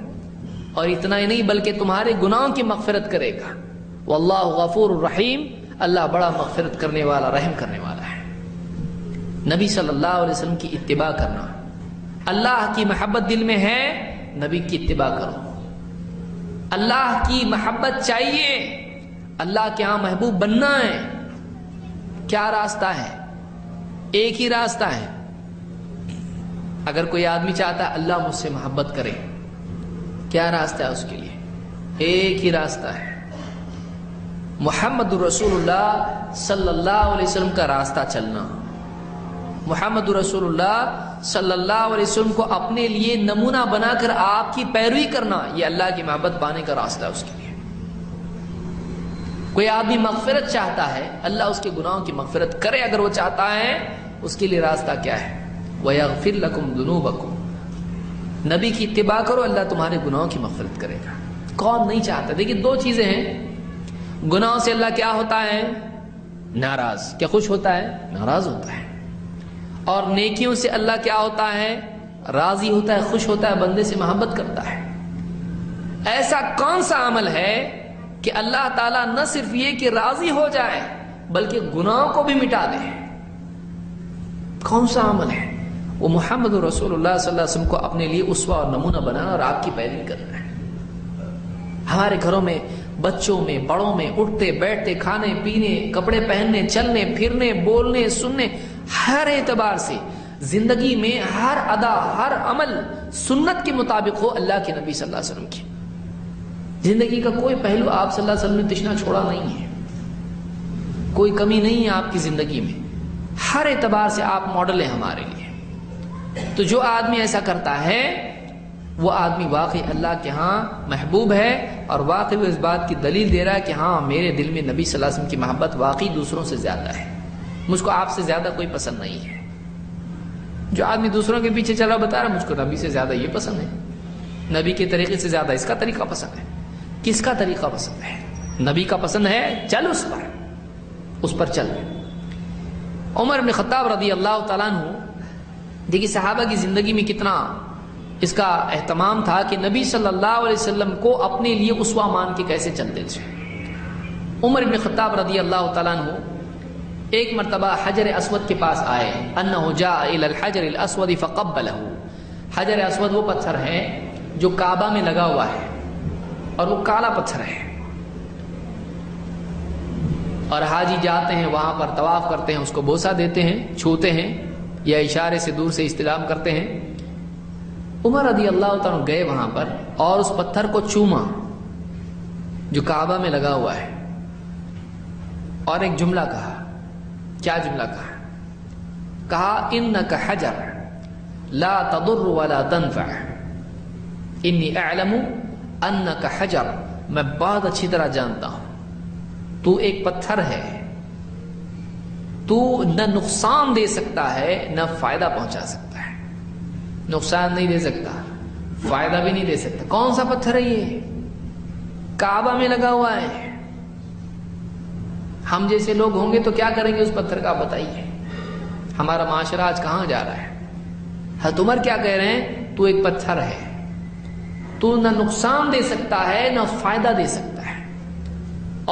اور اتنا ہی نہیں بلکہ تمہارے گناہوں کی مغفرت کرے گا۔ وَاللَّهُ غَفُورٌ رَحِيمٌ، اللہ بڑا مغفرت کرنے والا، رحم کرنے والا ہے۔ نبی صلی اللہ علیہ وسلم کی اتباع کرنا، اللہ کی محبت دل میں ہے، نبی کی اتباع کرو۔ اللہ کی محبت چاہیے، اللہ کے ہاں محبوب بننا ہے، کیا راستہ ہے؟ ایک ہی راستہ ہے۔ اگر کوئی آدمی چاہتا ہے اللہ مجھ سے محبت کرے، کیا راستہ ہے اس کے لیے؟ ایک ہی راستہ ہے، محمد رسول اللہ صلی اللہ علیہ وسلم کا راستہ چلنا، محمد رسول اللہ صلی اللہ علیہ وسلم کو اپنے لیے نمونہ بنا کر آپ کی پیروی کرنا، یہ اللہ کی محبت پانے کا راستہ ہے اس کے لیے۔ کوئی آدمی مغفرت چاہتا ہے، اللہ اس کے گناہوں کی مغفرت کرے اگر وہ چاہتا ہے، اس کے لیے راستہ کیا ہے؟ وَيَغْفِرْ لَكُمْ ذُنُوبَكُمْ، نبی کی اتباع کرو، اللہ تمہارے گناہوں کی مغفرت کرے گا۔ کون نہیں چاہتا؟ دیکھیں دو چیزیں ہیں، گناہوں سے اللہ کیا ہوتا ہے؟ ناراض۔ کیا خوش ہوتا ہے؟ ناراض ہوتا ہے۔ اور نیکیوں سے اللہ کیا ہوتا ہے؟ راضی ہوتا ہے، خوش ہوتا ہے، بندے سے محبت کرتا ہے۔ ایسا کون سا عمل ہے کہ اللہ تعالیٰ نہ صرف یہ کہ راضی ہو جائے بلکہ گناہوں کو بھی مٹا دے؟ کون سا عمل ہے؟ وہ محمد رسول اللہ صلی اللہ علیہ وسلم کو اپنے لیے اسوہ اور نمونہ بنانا اور آپ کی پیروی کرنا ہے۔ ہمارے گھروں میں، بچوں میں، بڑوں میں، اٹھتے بیٹھتے، کھانے پینے، کپڑے پہننے، چلنے پھرنے، بولنے سننے، ہر اعتبار سے زندگی میں ہر ادا، ہر عمل سنت کے مطابق ہو، اللہ کے نبی صلی اللہ علیہ وسلم کی۔ زندگی کا کوئی پہلو آپ صلی اللہ علیہ وسلم نے تشنا چھوڑا نہیں ہے، کوئی کمی نہیں ہے آپ کی زندگی میں، ہر اعتبار سے آپ ماڈل ہیں ہمارے لیے۔ تو جو آدمی ایسا کرتا ہے وہ آدمی واقعی اللہ کے ہاں محبوب ہے، اور واقعی وہ اس بات کی دلیل دے رہا ہے کہ ہاں میرے دل میں نبی صلی اللہ علیہ وسلم کی محبت واقعی دوسروں سے زیادہ ہے، مجھ کو آپ سے زیادہ کوئی پسند نہیں ہے۔ جو آدمی دوسروں کے پیچھے چلا بتا رہا ہے مجھ کو نبی سے زیادہ یہ پسند ہے، نبی کے طریقے سے زیادہ اس کا طریقہ پسند ہے۔ کس کا طریقہ پسند ہے؟ نبی کا پسند ہے، چل اس پر چل۔ عمر بن خطاب رضی اللہ تعالیٰ عنہ، دیکھیے صحابہ کی زندگی میں کتنا اس کا اہتمام تھا کہ نبی صلی اللہ علیہ وسلم کو اپنے لیے اسوہ مان کے کیسے چلتے تھے۔ عمر بن خطاب رضی اللہ تعالیٰ عنہ ایک مرتبہ حجر اسود کے پاس آئے، انہ جاء الی الحجر الاسود فقبلہ، حجر اسود وہ پتھر ہے جو کعبہ میں لگا ہوا ہے اور وہ کالا پتھر ہے، اور حاجی جاتے ہیں وہاں پر طواف کرتے ہیں، اس کو بوسہ دیتے ہیں، چھوتے ہیں یا اشارے سے دور سے استلام کرتے ہیں۔ عمر رضی اللہ تعالیٰ گئے وہاں پر اور اس پتھر کو چوما جو کعبہ میں لگا ہوا ہے، اور ایک جملہ کہا۔ کیا جملہ کہا؟ انک حجر لا تضر ولا تنفع، انی اعلم انک حجر، میں بہت اچھی طرح جانتا ہوں تو ایک پتھر ہے، تو نہ نقصان دے سکتا ہے نہ فائدہ پہنچا سکتا ہے، نقصان نہیں دے سکتا، فائدہ بھی نہیں دے سکتا۔ کون سا پتھر ہے یہ؟ کعبہ میں لگا ہوا ہے۔ ہم جیسے لوگ ہوں گے تو کیا کریں گے اس پتھر کا؟ آپ بتائیے، ہمارا معاشرہ آج کہاں جا رہا ہے؟ حضرت عمر کیا کہہ رہے ہیں؟ تو ایک پتھر ہے، تو نہ نقصان دے سکتا ہے نہ فائدہ دے سکتا ہے،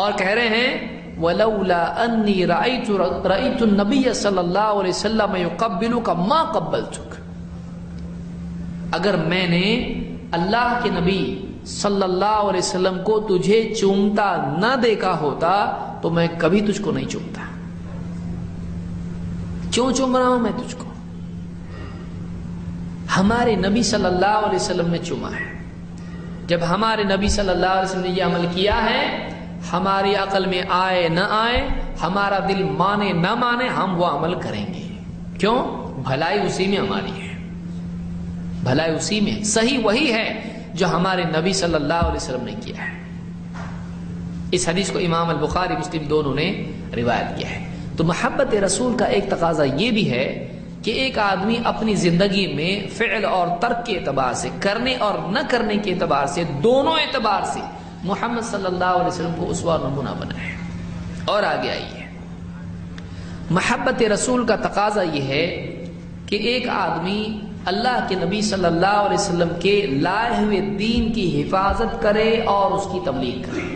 اور کہہ رہے ہیں وَلَوْلَا أَنِّي رَأَيْتُ النَّبِيَّ صلی اللہ علیہ وسلم يُقَبِّلُكَ مَا قَبَّلْتُكَ، اگر میں نے اللہ کے نبی صلی اللہ علیہ وسلم کو تجھے چومتا نہ دیکھا ہوتا تو میں کبھی تجھ کو نہیں چومتا۔ کیوں چوم رہا ہوں میں تجھ کو؟ ہمارے نبی صلی اللہ علیہ وسلم نے چوما ہے۔ جب ہمارے نبی صلی اللہ علیہ وسلم نے یہ عمل کیا ہے، ہماری عقل میں آئے نہ آئے، ہمارا دل مانے نہ مانے، ہم وہ عمل کریں گے۔ کیوں؟ بھلائی اسی میں ہماری ہے، بھلائی اسی میں، صحیح وہی ہے جو ہمارے نبی صلی اللہ علیہ وسلم نے کیا ہے۔ اس حدیث کو امام البخاری مسلم دونوں نے روایت کیا ہے۔ تو محبت رسول کا ایک تقاضا یہ بھی ہے کہ ایک آدمی اپنی زندگی میں فعل اور ترک کے اعتبار سے، کرنے اور نہ کرنے کے اعتبار سے، دونوں اعتبار سے محمد صلی اللہ علیہ وسلم کو اسوہ اور نمونہ بنائے۔ اور آگے آئیے، محبت رسول کا تقاضا یہ ہے کہ ایک آدمی اللہ کے نبی صلی اللہ علیہ وسلم کے لائے ہوئے دین کی حفاظت کرے اور اس کی تبلیغ کرے،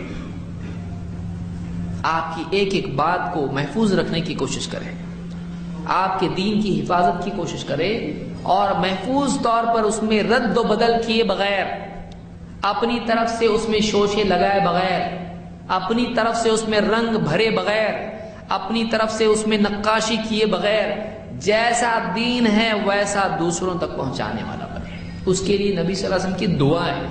آپ کی ایک ایک بات کو محفوظ رکھنے کی کوشش کرے، آپ کے دین کی حفاظت کی کوشش کرے اور محفوظ طور پر اس میں رد و بدل کیے بغیر، اپنی طرف سے اس میں شوشے لگائے بغیر، اپنی طرف سے اس میں رنگ بھرے بغیر، اپنی طرف سے اس میں نقاشی کیے بغیر، جیسا دین ہے ویسا دوسروں تک پہنچانے والا بنے۔ اس کے لیے نبی صلی اللہ علیہ وسلم کی دعا ہے۔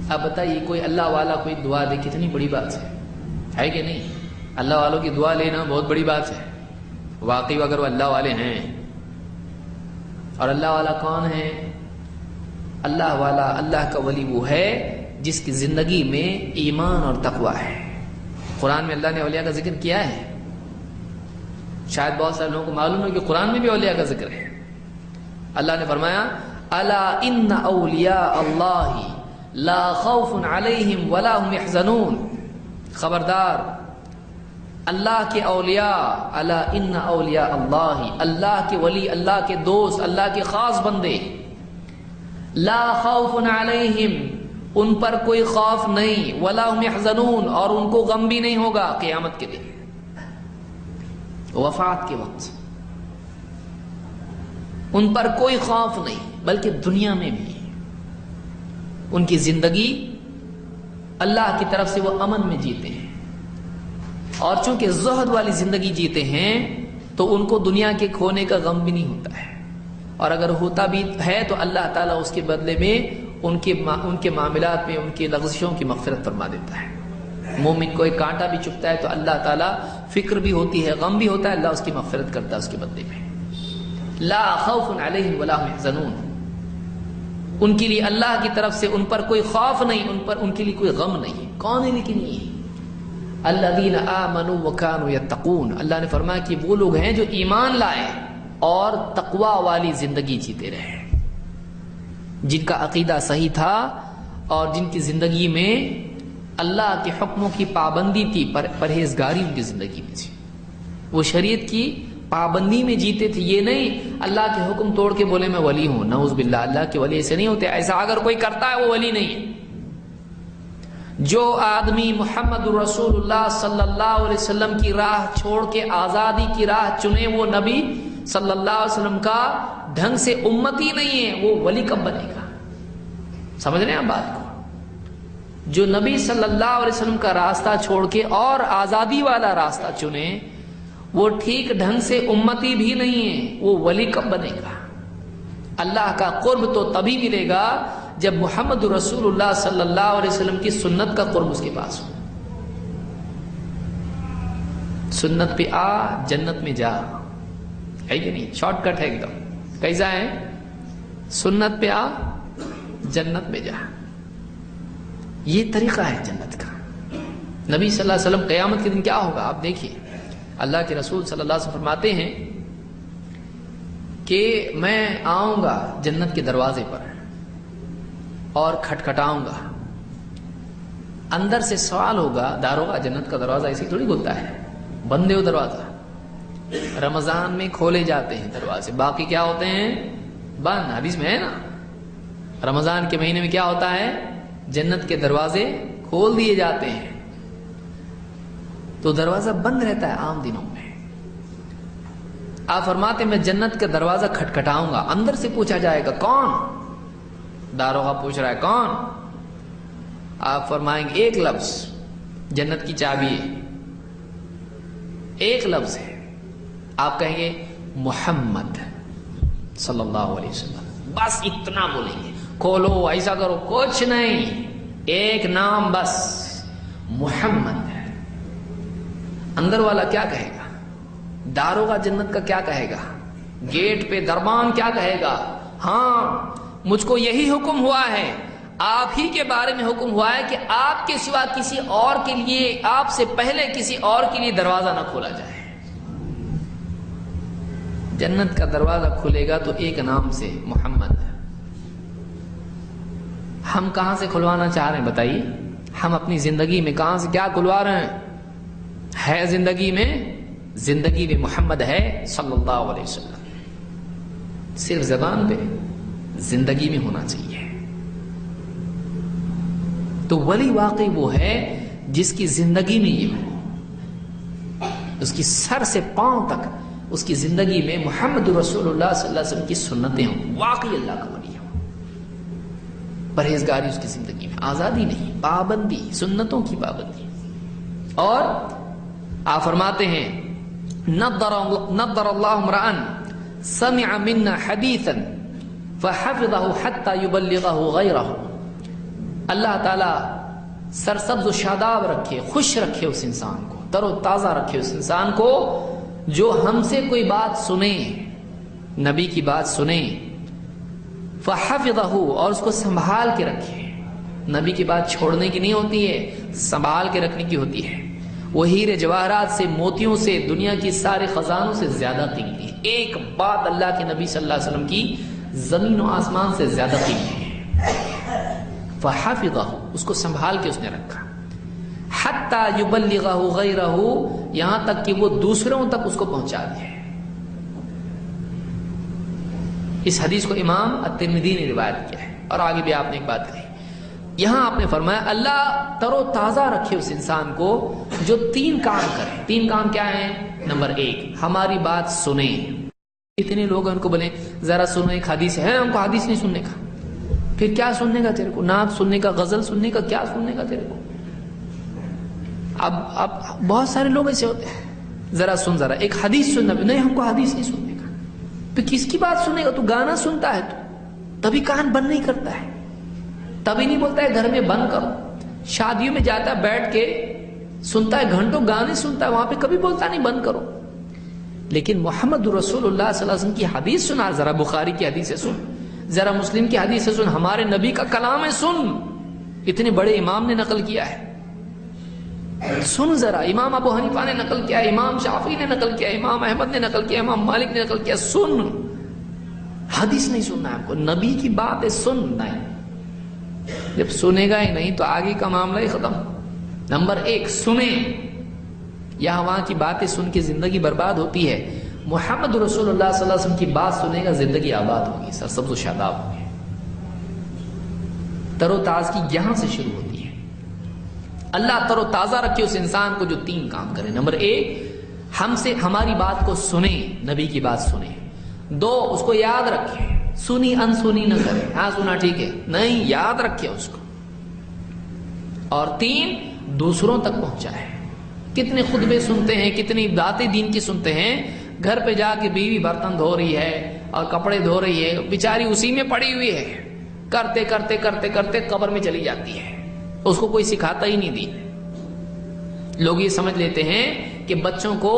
اب بتائیے کوئی اللہ والا کوئی دعا دے، کتنی بڑی بات ہے کہ نہیں؟ اللہ والوں کی دعا لینا بہت بڑی بات ہے واقعی، اگر وہ اللہ والے ہیں۔ اور اللہ والا کون ہے؟ اللہ والا، اللہ کا ولی وہ ہے جس کی زندگی میں ایمان اور تقوی ہے۔ قرآن میں اللہ نے اولیاء کا ذکر کیا ہے، شاید بہت سارے لوگوں کو معلوم ہے کہ قرآن میں بھی اولیاء کا ذکر ہے۔ اللہ نے فرمایا الا ان اولیاء اللہ لا خوف علیہم ولا هم يحزنون، خبردار اللہ کے اولیاء، الا ان اولیاء اللہ، اللہ کے ولی، اللہ کے دوست، اللہ کے خاص بندے، لا خوف علیہم، ان پر کوئی خوف نہیں، ولا هم يحزنون، اور ان کو غم بھی نہیں ہوگا قیامت کے دن، وفات کے وقت ان پر کوئی خوف نہیں، بلکہ دنیا میں بھی ان کی زندگی اللہ کی طرف سے وہ امن میں جیتے ہیں، اور چونکہ زہد والی زندگی جیتے ہیں تو ان کو دنیا کے کھونے کا غم بھی نہیں ہوتا ہے، اور اگر ہوتا بھی ہے تو اللہ تعالیٰ اس کے بدلے میں ان کے معاملات میں ان کی لغزشوں کی مغفرت فرما دیتا ہے۔ مومن کو ایک کانٹا بھی چبھتا ہے تو اللہ تعالیٰ فکر بھی ہوتی ہے، غم بھی ہوتا ہے، اللہ اس کی مغفرت کرتا ہے اس کے بدلے میں۔ لا خوف علیہم ولا هم يحزنون، ان کے لیے اللہ کی طرف سے ان پر کوئی خوف نہیں، ان کے لیے کوئی غم نہیں۔ کون ہے لیکن یہ الذین آمنوا وکانوا یتقون، اللہ نے فرمایا کہ وہ لوگ ہیں جو ایمان لائے اور تقوی والی زندگی جیتے رہے، جن کا عقیدہ صحیح تھا اور جن کی زندگی میں اللہ کے حکموں کی پابندی تھی، پرہیزگاری ان کی زندگی میں تھی، وہ شریعت کی پابندی میں جیتے تھے۔ یہ نہیں اللہ کے حکم توڑ کے بولے میں ولی ہوں، نعوذ باللہ، اللہ کے ولی ایسے نہیں ہوتے، ایسا اگر کوئی کرتا ہے وہ ولی نہیں ہے۔ جو آدمی محمد رسول اللہ صلی اللہ علیہ وسلم کی راہ چھوڑ کے آزادی کی راہ چنے، وہ نبی صلی اللہ علیہ وسلم کا ڈھنگ سے امتی نہیں ہے، وہ ولی کب بنے گا؟ سمجھ رہے ہیں آپ بات کو؟ جو نبی صلی اللہ علیہ وسلم کا راستہ چھوڑ کے اور آزادی والا راستہ چنے، وہ ٹھیک ڈھنگ سے امتی بھی نہیں ہے، وہ ولی کب بنے گا؟ اللہ کا قرب تو تبھی ملے گا جب محمد رسول اللہ صلی اللہ علیہ وسلم کی سنت کا قرب اس کے پاس ہو۔ سنت پہ آ جنت میں جا، ہے کہ نہیں؟ شارٹ کٹ ہے ایک دم۔ کیسا ہے؟ سنت پہ آ جنت میں جا، یہ طریقہ ہے جنت کا۔ نبی صلی اللہ علیہ وسلم قیامت کے دن کیا ہوگا آپ دیکھیے، اللہ کے رسول صلی اللہ علیہ وسلم فرماتے ہیں کہ میں آؤں گا جنت کے دروازے پر اور کھٹکھٹاؤں گا، اندر سے سوال ہوگا، داروغہ جنت کا دروازہ ایسے تھوڑی کھلتا ہے، بند ہے وہ دروازہ، رمضان میں کھولے جاتے ہیں دروازے، باقی کیا ہوتے ہیں؟ بند۔ حدیث میں ہے نا، رمضان کے مہینے میں کیا ہوتا ہے؟ جنت کے دروازے کھول دیے جاتے ہیں، تو دروازہ بند رہتا ہے عام دنوں میں۔ آپ فرماتے میں جنت کا دروازہ کھٹکھٹاؤں گا، اندر سے پوچھا جائے گا کون؟ داروغہ پوچھ رہا ہے کون؟ آپ فرمائیں گے ایک لفظ، جنت کی چابی ہے، ایک لفظ ہے، آپ کہیں گے محمد صلی اللہ علیہ وسلم، بس اتنا بولیں گے، کھولو ایسا کرو، کچھ نہیں، ایک نام بس، محمد۔ اندر والا کیا کہے گا؟ داروغہ جنت کا کیا کہے گا؟ گیٹ پہ دربان کیا کہے گا؟ ہاں مجھ کو یہی حکم ہوا ہے، آپ ہی کے بارے میں حکم ہوا ہے کہ آپ کے سوا کسی اور کے لیے، آپ سے پہلے کسی اور کے لیے دروازہ نہ کھولا جائے۔ جنت کا دروازہ کھلے گا تو ایک نام سے، محمد۔ ہم کہاں سے کھلوانا چاہ رہے ہیں بتائیے؟ ہم اپنی زندگی میں کہاں سے کیا کھلوا رہے ہیں؟ ہے زندگی میں محمد ہے صلی اللہ علیہ وسلم، صرف زبان پہ، زندگی میں ہونا چاہیے۔ تو ولی واقعی وہ ہے جس کی زندگی میں یہ ہو، اس کی سر سے پاؤں تک اس کی زندگی میں محمد رسول اللہ صلی اللہ علیہ وسلم کی سنتیں ہوں، واقعی اللہ کا ولی ہو۔ پرہیزگاری اس کی زندگی میں، آزادی نہیں، پابندی، سنتوں کی پابندی۔ اور آپ فرماتے ہیں نضر اللہ امرأ سمع منا حدیثا فحفظه حتى يبلغه غیرہ۔ اللہ تعالی سرسبز و شاداب رکھے، خوش رکھے اس انسان کو، تر و تازہ رکھے اس انسان کو جو ہم سے کوئی بات سنے، نبی کی بات سنے، فحفظہ، اور اس کو سنبھال کے رکھے۔ نبی کی بات چھوڑنے کی نہیں ہوتی ہے، سنبھال کے رکھنے کی ہوتی ہے۔ وہ ہیرے جواہرات سے، موتیوں سے، دنیا کی سارے خزانوں سے زیادہ قیمتی ہے۔ ایک بات اللہ کے نبی صلی اللہ علیہ وسلم کی زمین و آسمان سے زیادہ قیمتی ہے۔ فحفظہ، اس کو سنبھال کے اس نے رکھا۔ حتی یبلغہ غیرہ، یہاں تک کہ وہ دوسروں تک اس کو پہنچا دے۔ اس حدیث کو امام الترمذی نے روایت کیا ہے، اور آگے بھی آپ نے ایک بات کہی، یہاں آپ نے فرمایا اللہ تر و تازہ رکھے اس انسان کو جو تین کام کرے۔ تین کام کیا ہیں؟ نمبر ایک، ہماری بات سنیں۔ اتنے لوگ ان کو بولیں ذرا سنو ایک حدیث ہے، ہم کو حدیث نہیں سننے کا۔ پھر کیا سننے کا تیرے کو؟ نعت سننے کا، غزل سننے کا، کیا سننے کا تیرے کو؟ اب بہت سارے لوگ ایسے ہوتے ہیں، ذرا سن، ذرا ایک حدیث سننا، نہیں ہم کو حدیث نہیں سننے کا۔ پھر کس کی بات سنے گا؟ تو گانا سنتا ہے تو تبھی کان بند نہیں کرتا ہے، تبھی نہیں بولتا ہے گھر میں بند کرو۔ شادیوں میں جاتا ہے بیٹھ کے سنتا ہے، گھنٹوں گانے سنتا ہے، وہاں پہ کبھی بولتا نہیں بند کرو۔ لیکن محمد رسول اللہ صلی اللہ علیہ وسلم کی حدیث سنا، ذرا بخاری کی حدیث ہے سن، ذرا مسلم کی حدیث ہے سن، ہمارے نبی کا کلام ہے سن، اتنے بڑے امام نے نقل کیا ہے، سن ذرا۔ امام ابو حنیفہ نے نقل کیا، امام شافعی نے نقل کیا، امام احمد نے نقل کیا، امام مالک نے نقل کیا، سن۔ حدیث نہیں سننا ہے آپ کو، نبی کی بات ہے سننا ہے۔ جب سنے گا ہی نہیں تو آگے کا معاملہ ہی ختم۔ نمبر ایک، سنیں، یا وہاں کی باتیں سن کے زندگی برباد ہوتی ہے۔ محمد رسول اللہ صلی اللہ علیہ وسلم کی بات سنے گا، زندگی آباد ہوگی، سرسبز و شاداب ہوگی۔ تر و تازگی یہاں سے شروع ہوتی ہے۔ اللہ تر و تازہ رکھے اس انسان کو جو تین کام کرے۔ نمبر ایک، ہماری بات کو سنیں، نبی کی بات سنیں۔ دو، اس کو یاد رکھیں، سنی انسنی نہ کرے، ہاں سنا ٹھیک ہے، نہیں، یاد رکھے اس کو۔ اور تین، دوسروں تک پہنچائے۔ کتنے خطبے سنتے ہیں، کتنی باتیں دین کی سنتے ہیں، گھر پہ جا کے بیوی برتن دھو رہی ہے اور کپڑے دھو رہی ہے، بیچاری اسی میں پڑی ہوئی ہے، کرتے کرتے کرتے کرتے قبر میں چلی جاتی ہے، اس کو کوئی سکھاتا ہی نہیں دین۔ لوگ یہ سمجھ لیتے ہیں کہ بچوں کو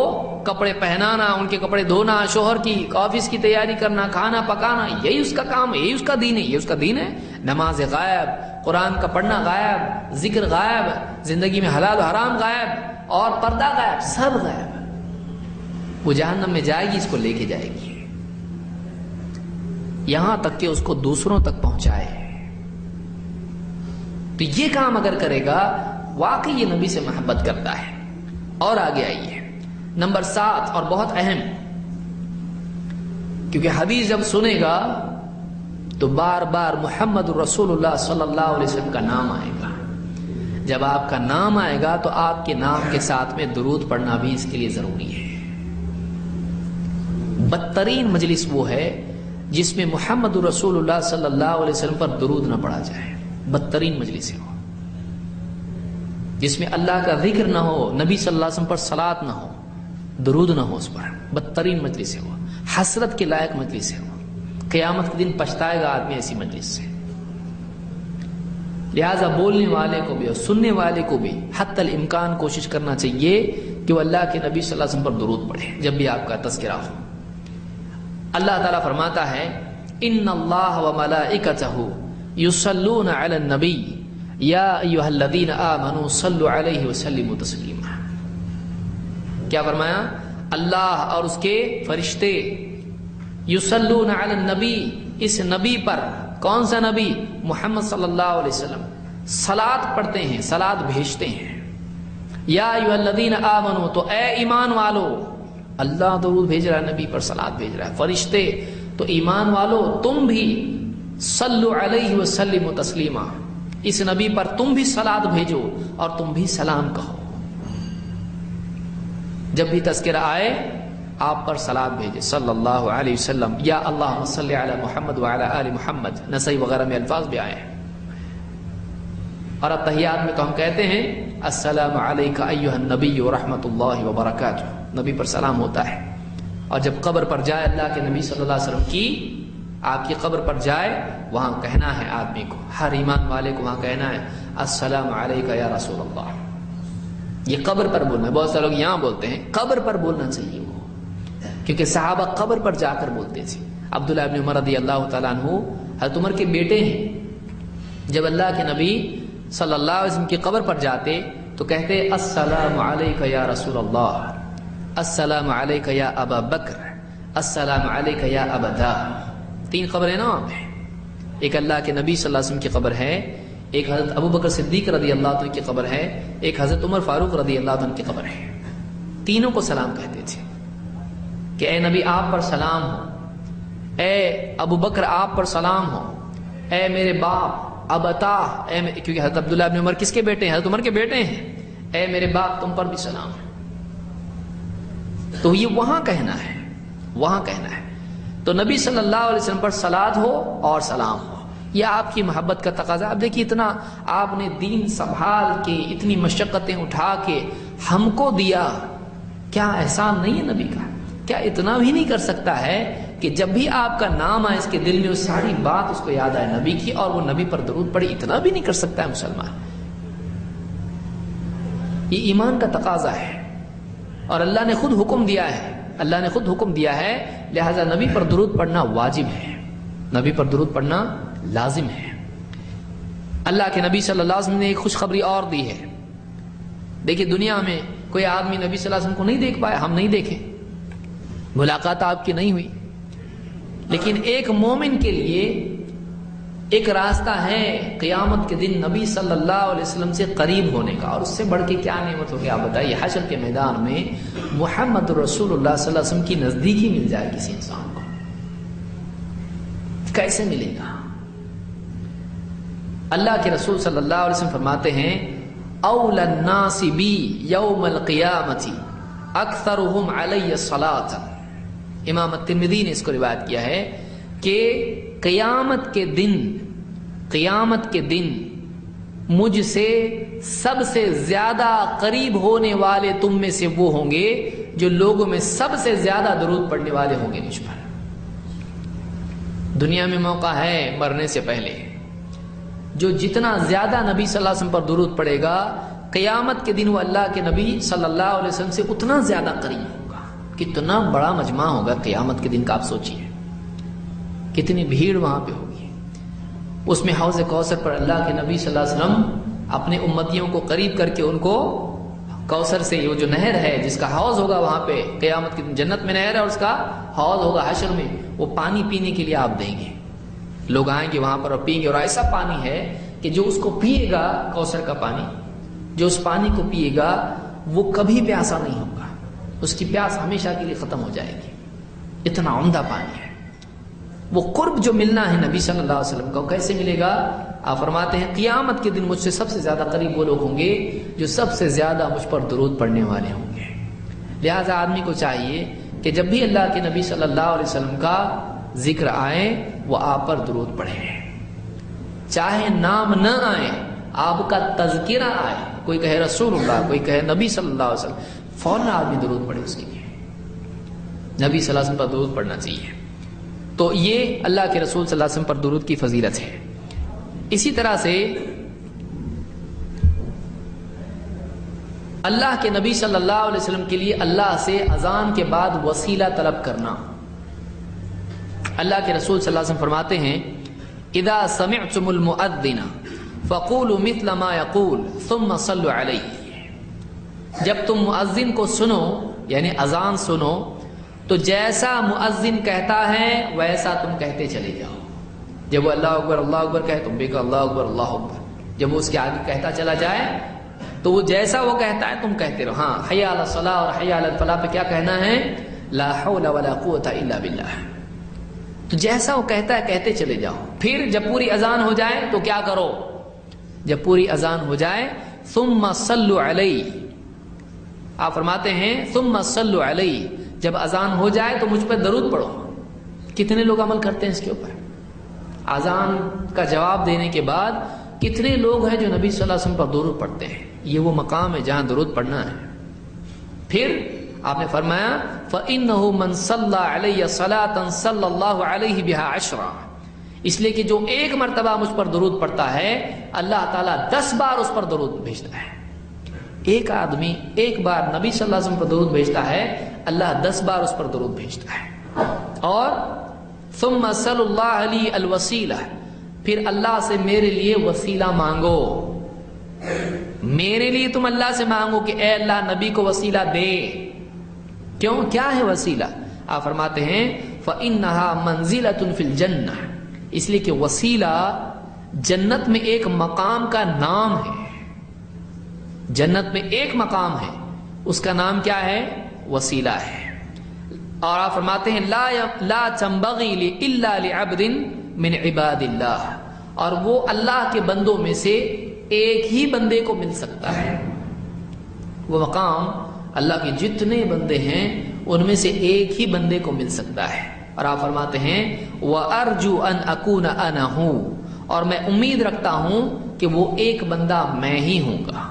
کپڑے پہنانا، ان کے کپڑے دھونا، شوہر کی آفس کی تیاری کرنا، کھانا پکانا، یہی اس کا کام ہے، یہی اس کا دین ہے، یہ اس کا دین ہے۔ نماز غائب، قرآن کا پڑھنا غائب، ذکر غائب، زندگی میں حلال و حرام غائب، اور پردہ غائب، سب غائب۔ وہ جہنم میں جائے گی، اس کو لے کے جائے گی، یہاں تک کہ اس کو دوسروں تک پہنچائے۔ تو یہ کام اگر کرے گا، واقعی یہ نبی سے محبت کرتا ہے۔ اور آگے آئیے، نمبر 7 اور بہت اہم، کیونکہ حدیث جب سنے گا تو بار بار محمد رسول اللہ صلی اللہ علیہ وسلم کا نام آئے گا۔ جب آپ کا نام آئے گا تو آپ کے نام کے ساتھ میں درود پڑھنا بھی اس کے لیے ضروری ہے۔ بدترین مجلس وہ ہے جس میں محمد رسول اللہ صلی اللہ علیہ وسلم پر درود نہ پڑھا جائے، بدترین مجلس ہے وہ، جس میں اللہ کا ذکر نہ ہو، نبی صلی اللہ علیہ وسلم پر صلات نہ ہو، درود نہ ہو اس پر، بدترین مجلس ہے وہ، حسرت کے لائق مجلس ہے وہ، قیامت کے دن پچھتائے گا آدمی ایسی مجلس سے۔ لہذا بولنے والے کو بھی اور سننے والے کو بھی حتی الامکان کوشش کرنا چاہیے کہ وہ اللہ کے نبی صلی اللہ علیہ وسلم پر درود پڑھے جب بھی آپ کا تذکرہ ہو۔ اللہ تعالیٰ فرماتا ہے ان اللہ و ملائکتہ یصلون علی النبی یا ایھا الذین آمنوا صلوا علیہ وسلموا تسلیما. کیا فرمایا؟ اللہ اور اس کے فرشتے یصلون علی النبی، اس نبی پر. کون سا نبی؟ محمد صلی اللہ علیہ وسلم. صلاۃ پڑھتے ہیں، صلاۃ بھیجتے ہیں. یا ایھا الذین آمنوا، تو اے ایمان والو. اللہ درود بھیج رہا ہے، نبی پر صلاۃ بھیج رہا ہے. فرشتے تو ایمان والو تم بھی صلو علیہ وسلموا تسلیما، اس نبی پر تم بھی صلاۃ بھیجو اور تم بھی سلام کہو. جب بھی تذکرہ آئے آپ پر صلاۃ بھیجے صلی اللہ علیہ وسلم، یا اللہم صلی علی محمد وعلی آل محمد. نسائی وغیرہ میں الفاظ بھی آئے ہیں. اور اب تحیات میں تو ہم کہتے ہیں السلام علیک ایھا النبی ورحمۃ اللہ وبرکاتہ، نبی پر سلام ہوتا ہے. اور جب قبر پر جائے اللہ کے نبی صلی اللہ علیہ وسلم کی، آپ کی قبر پر جائے، وہاں کہنا ہے آدمی کو، ہر ایمان والے کو وہاں کہنا ہے السلام علیک یا رسول اللہ. یہ قبر پر بولنا ہے. بہت سے لوگ یہاں بولتے ہیں، قبر پر بولنا چاہیے وہ، کیونکہ صحابہ قبر پر جا کر بولتے تھے. عبداللہ ابن عمر رضی اللہ تعالیٰ عنہ حضرت عمر کے بیٹے ہیں. جب اللہ کے نبی صلی اللہ علیہ وسلم کی قبر پر جاتے تو کہتے السلام علیک یا رسول اللہ، السلام علیک یا ابا بکر، السلام علیک یا ابدا. 3 قبریں نا وہاں پہ. ایک اللہ کے نبی صلی اللہ علیہ وسلم کی قبر ہے، ایک حضرت ابو بکر صدیق رضی اللہ عنہ کی قبر ہے، ایک حضرت عمر فاروق رضی اللہ عنہ کی قبر ہے. تینوں کو سلام کہتے تھے کہ اے نبی آپ پر سلام ہو، اے ابو بکر آپ پر سلام ہو، اے میرے باپ ابتا، کیونکہ حضرت عبداللہ ابن عمر کس کے بیٹے ہیں؟ حضرت عمر کے بیٹے ہیں. اے میرے باپ تم پر بھی سلام ہے. تو یہ وہاں کہنا ہے، وہاں کہنا ہے. تو نبی صلی اللہ علیہ وسلم پر صلاۃ ہو اور سلام ہو، یہ آپ کی محبت کا تقاضا. اب دیکھیے اتنا آپ نے دین سنبھال کے، اتنی مشقتیں اٹھا کے ہم کو دیا، کیا احسان نہیں ہے نبی کا؟ کیا اتنا بھی نہیں کر سکتا ہے کہ جب بھی آپ کا نام آئے اس کے دل میں وہ ساری بات اس کو یاد آئے نبی کی، اور وہ نبی پر درود پڑے؟ اتنا بھی نہیں کر سکتا ہے مسلمان. یہ ایمان کا تقاضا ہے، اور اللہ نے خود حکم دیا ہے، اللہ نے خود حکم دیا ہے، لہذا نبی پر درود پڑھنا واجب ہے، نبی پر درود پڑھنا لازم ہے. اللہ کے نبی صلی اللہ علیہ وسلم نے ایک خوشخبری اور دی ہے. دیکھیے دنیا میں کوئی آدمی نبی صلی اللہ علیہ وسلم کو نہیں دیکھ پایا، ہم نہیں دیکھے، ملاقات آپ کی نہیں ہوئی، لیکن ایک مومن کے لیے ایک راستہ ہے قیامت کے دن نبی صلی اللہ علیہ وسلم سے قریب ہونے کا. اور اس سے بڑھ کے کیا نعمت ہو گیا آپ بتائیے؟ حشر کے میدان میں محمد رسول اللہ صلی اللہ علیہ وسلم کی نزدیکی مل جائے کسی انسان کو. کیسے ملے گا؟ اللہ کے رسول صلی اللہ علیہ وسلم فرماتے ہیں اول الناس بی یوم القیامت اکثرهم علی الصلاۃ. امام الترمذی نے اس کو روایت کیا ہے کہ قیامت کے دن مجھ سے سب سے زیادہ قریب ہونے والے تم میں سے وہ ہوں گے جو لوگوں میں سب سے زیادہ درود پڑھنے والے ہوں گے مجھ پر. دنیا میں موقع ہے مرنے سے پہلے، جو جتنا زیادہ نبی صلی اللہ علیہ وسلم پر درود پڑے گا، قیامت کے دن وہ اللہ کے نبی صلی اللہ علیہ وسلم سے اتنا زیادہ قریب ہوگا. کتنا بڑا مجمع ہوگا قیامت کے دن کا، آپ سوچئے کتنی بھیڑ وہاں پہ ہوگی. اس میں حوض کوثر پر اللہ کے نبی صلی اللہ علیہ وسلم اپنے امتیوں کو قریب کر کے ان کو کوثر سے، وہ جو نہر ہے جس کا حوض ہوگا وہاں پہ قیامت کے دن، جنت میں نہر ہے اور اس کا حوض ہوگا حشر میں، وہ پانی پینے کے لیے آپ دیں گے. لوگ آئیں گے وہاں پر اور پئیں گے، اور ایسا پانی ہے کہ جو اس کو پیے گا، کوثر کا پانی، جو اس پانی کو پیے گا وہ کبھی پیاسا نہیں ہوگا، اس کی پیاس ہمیشہ کے لیے ختم ہو جائے گی. اتنا عمدہ پانی ہے. وہ قرب جو ملنا ہے نبی صلی اللہ علیہ وسلم کو، کیسے ملے گا؟ آپ فرماتے ہیں قیامت کے دن مجھ سے سب سے زیادہ قریب وہ لوگ ہوں گے جو سب سے زیادہ مجھ پر درود پڑھنے والے ہوں گے. لہذا آدمی کو چاہیے کہ جب بھی اللہ کے نبی صلی اللہ علیہ وسلم کا ذکر آئے وہ آپ پر درود پڑھیں. چاہے نام نہ آئے، آپ کا تذکرہ آئے، کوئی کہے رسول اللہ، کوئی کہے نبی صلی اللہ علیہ وسلم، فوراً آدمی درود پڑھے اس کے لیے. نبی صلی اللہ علیہ وسلم پر درود پڑھنا چاہیے. تو یہ اللہ کے رسول صلی اللہ علیہ وسلم پر درود کی فضیلت ہے. اسی طرح سے اللہ کے نبی صلی اللہ علیہ وسلم کے لیے اللہ سے اذان کے بعد وسیلہ طلب کرنا. اللہ کے رسول صلی اللہ علیہ وسلم فرماتے ہیں اذا سمعتم المؤذن فقولوا مثل ما يقول ثم صلوا علیہ، جب تم مؤذن کو سنو یعنی اذان سنو تو جیسا مؤذن کہتا ہے ویسا تم کہتے چلے جاؤ. جب وہ اللہ اکبر کہے تم بھی کہو اللہ اکبر. جب وہ اس کے آگے کہتا چلا جائے تو وہ جیسا وہ کہتا ہے تم کہتے رہو. ہاں حی علی الصلاۃ اور حی علی الفلاح پہ کیا کہنا ہے؟ لا حول ولا قوت الا باللہ. تو جیسا وہ کہتا ہے کہتے چلے جاؤ. پھر جب پوری اذان ہو جائے تو کیا کرو؟ جب پوری اذان ہو جائے ثم صلوا علی، آپ فرماتے ہیں ثم صلوا علی، جب اذان ہو جائے تو مجھ پر درود پڑھو. کتنے لوگ عمل کرتے ہیں اس کے اوپر؟ اذان کا جواب دینے کے بعد کتنے لوگ ہیں جو نبی صلی اللہ علیہ وسلم پر درود پڑھتے ہیں؟ یہ وہ مقام ہے جہاں درود پڑھنا ہے. پھر آپ نے فرمایا فَإِنَّهُ مَنْ صَلَّى عَلَيَّ صَلَاةً صَلَّى اللَّهُ عَلَيْهِ بِهَا عَشْرًا، اس لیے کہ جو ایک مرتبہ مجھ پر درود پڑھتا ہے اللہ تعالیٰ 10 بار اس پر درود بھیجتا ہے. ایک آدمی ایک بار نبی صلی اللہ علیہ وسلم پر درود بھیجتا ہے، اللہ 10 بار اس پر درود بھیجتا ہے. اور ثم صلی اللہ علیہ الوسیلہ، پھر اللہ سے میرے لیے وسیلہ مانگو. میرے لیے تم اللہ سے مانگو کہ اے اللہ نبی کو وسیلہ دے. کیوں؟ کیا ہے وسیلہ؟ آپ فرماتے ہیں فَإِنَّهَا مَنزِلَةٌ فِي الْجَنَّةِ، اس لیے کہ وسیلہ جنت میں ایک مقام کا نام ہے. جنت میں ایک مقام ہے، اس کا نام کیا ہے؟ وسیلہ ہے. اور آپ فرماتے ہیں لا تنبغی الا لعبد من عباد اللہ، اور وہ اللہ کے بندوں میں سے ایک ہی بندے کو مل سکتا ہے. وہ مقام اللہ کے جتنے بندے ہیں ان میں سے ایک ہی بندے کو مل سکتا ہے. اور آپ فرماتے ہیں وَأَرْجُو أَنْ أَكُونَ أَنَا هُ، اور میں امید رکھتا ہوں کہ وہ ایک بندہ میں ہی ہوں گا،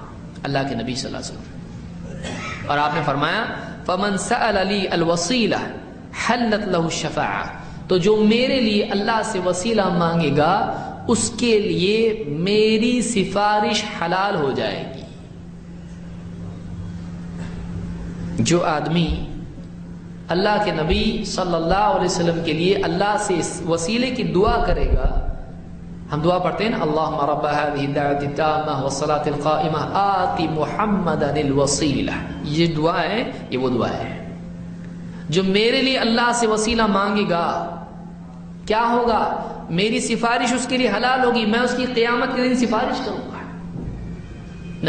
اللہ کے نبی صلی اللہ علیہ وسلم. اور آپ نے فرمایا فَمَنْ سَأَلَ لِي الْوَصِيلَةَ حَلَّتْ لَهُ الشَّفَاعَةُ، تو جو میرے لیے اللہ سے وسیلہ مانگے گا اس کے لیے میری سفارش حلال ہو جائے گی. جو آدمی اللہ کے نبی صلی اللہ علیہ وسلم کے لیے اللہ سے وسیلے کی دعا کرے گا، ہم دعا پڑھتے ہیں نا اللہم رب هذه الدعوة التامة والصلاة القائمة آت محمدا الوسیلہ، یہ دعا ہے، یہ وہ دعا ہے. جو میرے لیے اللہ سے وسیلہ مانگے گا کیا ہوگا؟ میری سفارش اس کے لیے حلال ہوگی، میں اس کی قیامت کے دن سفارش کروں گا.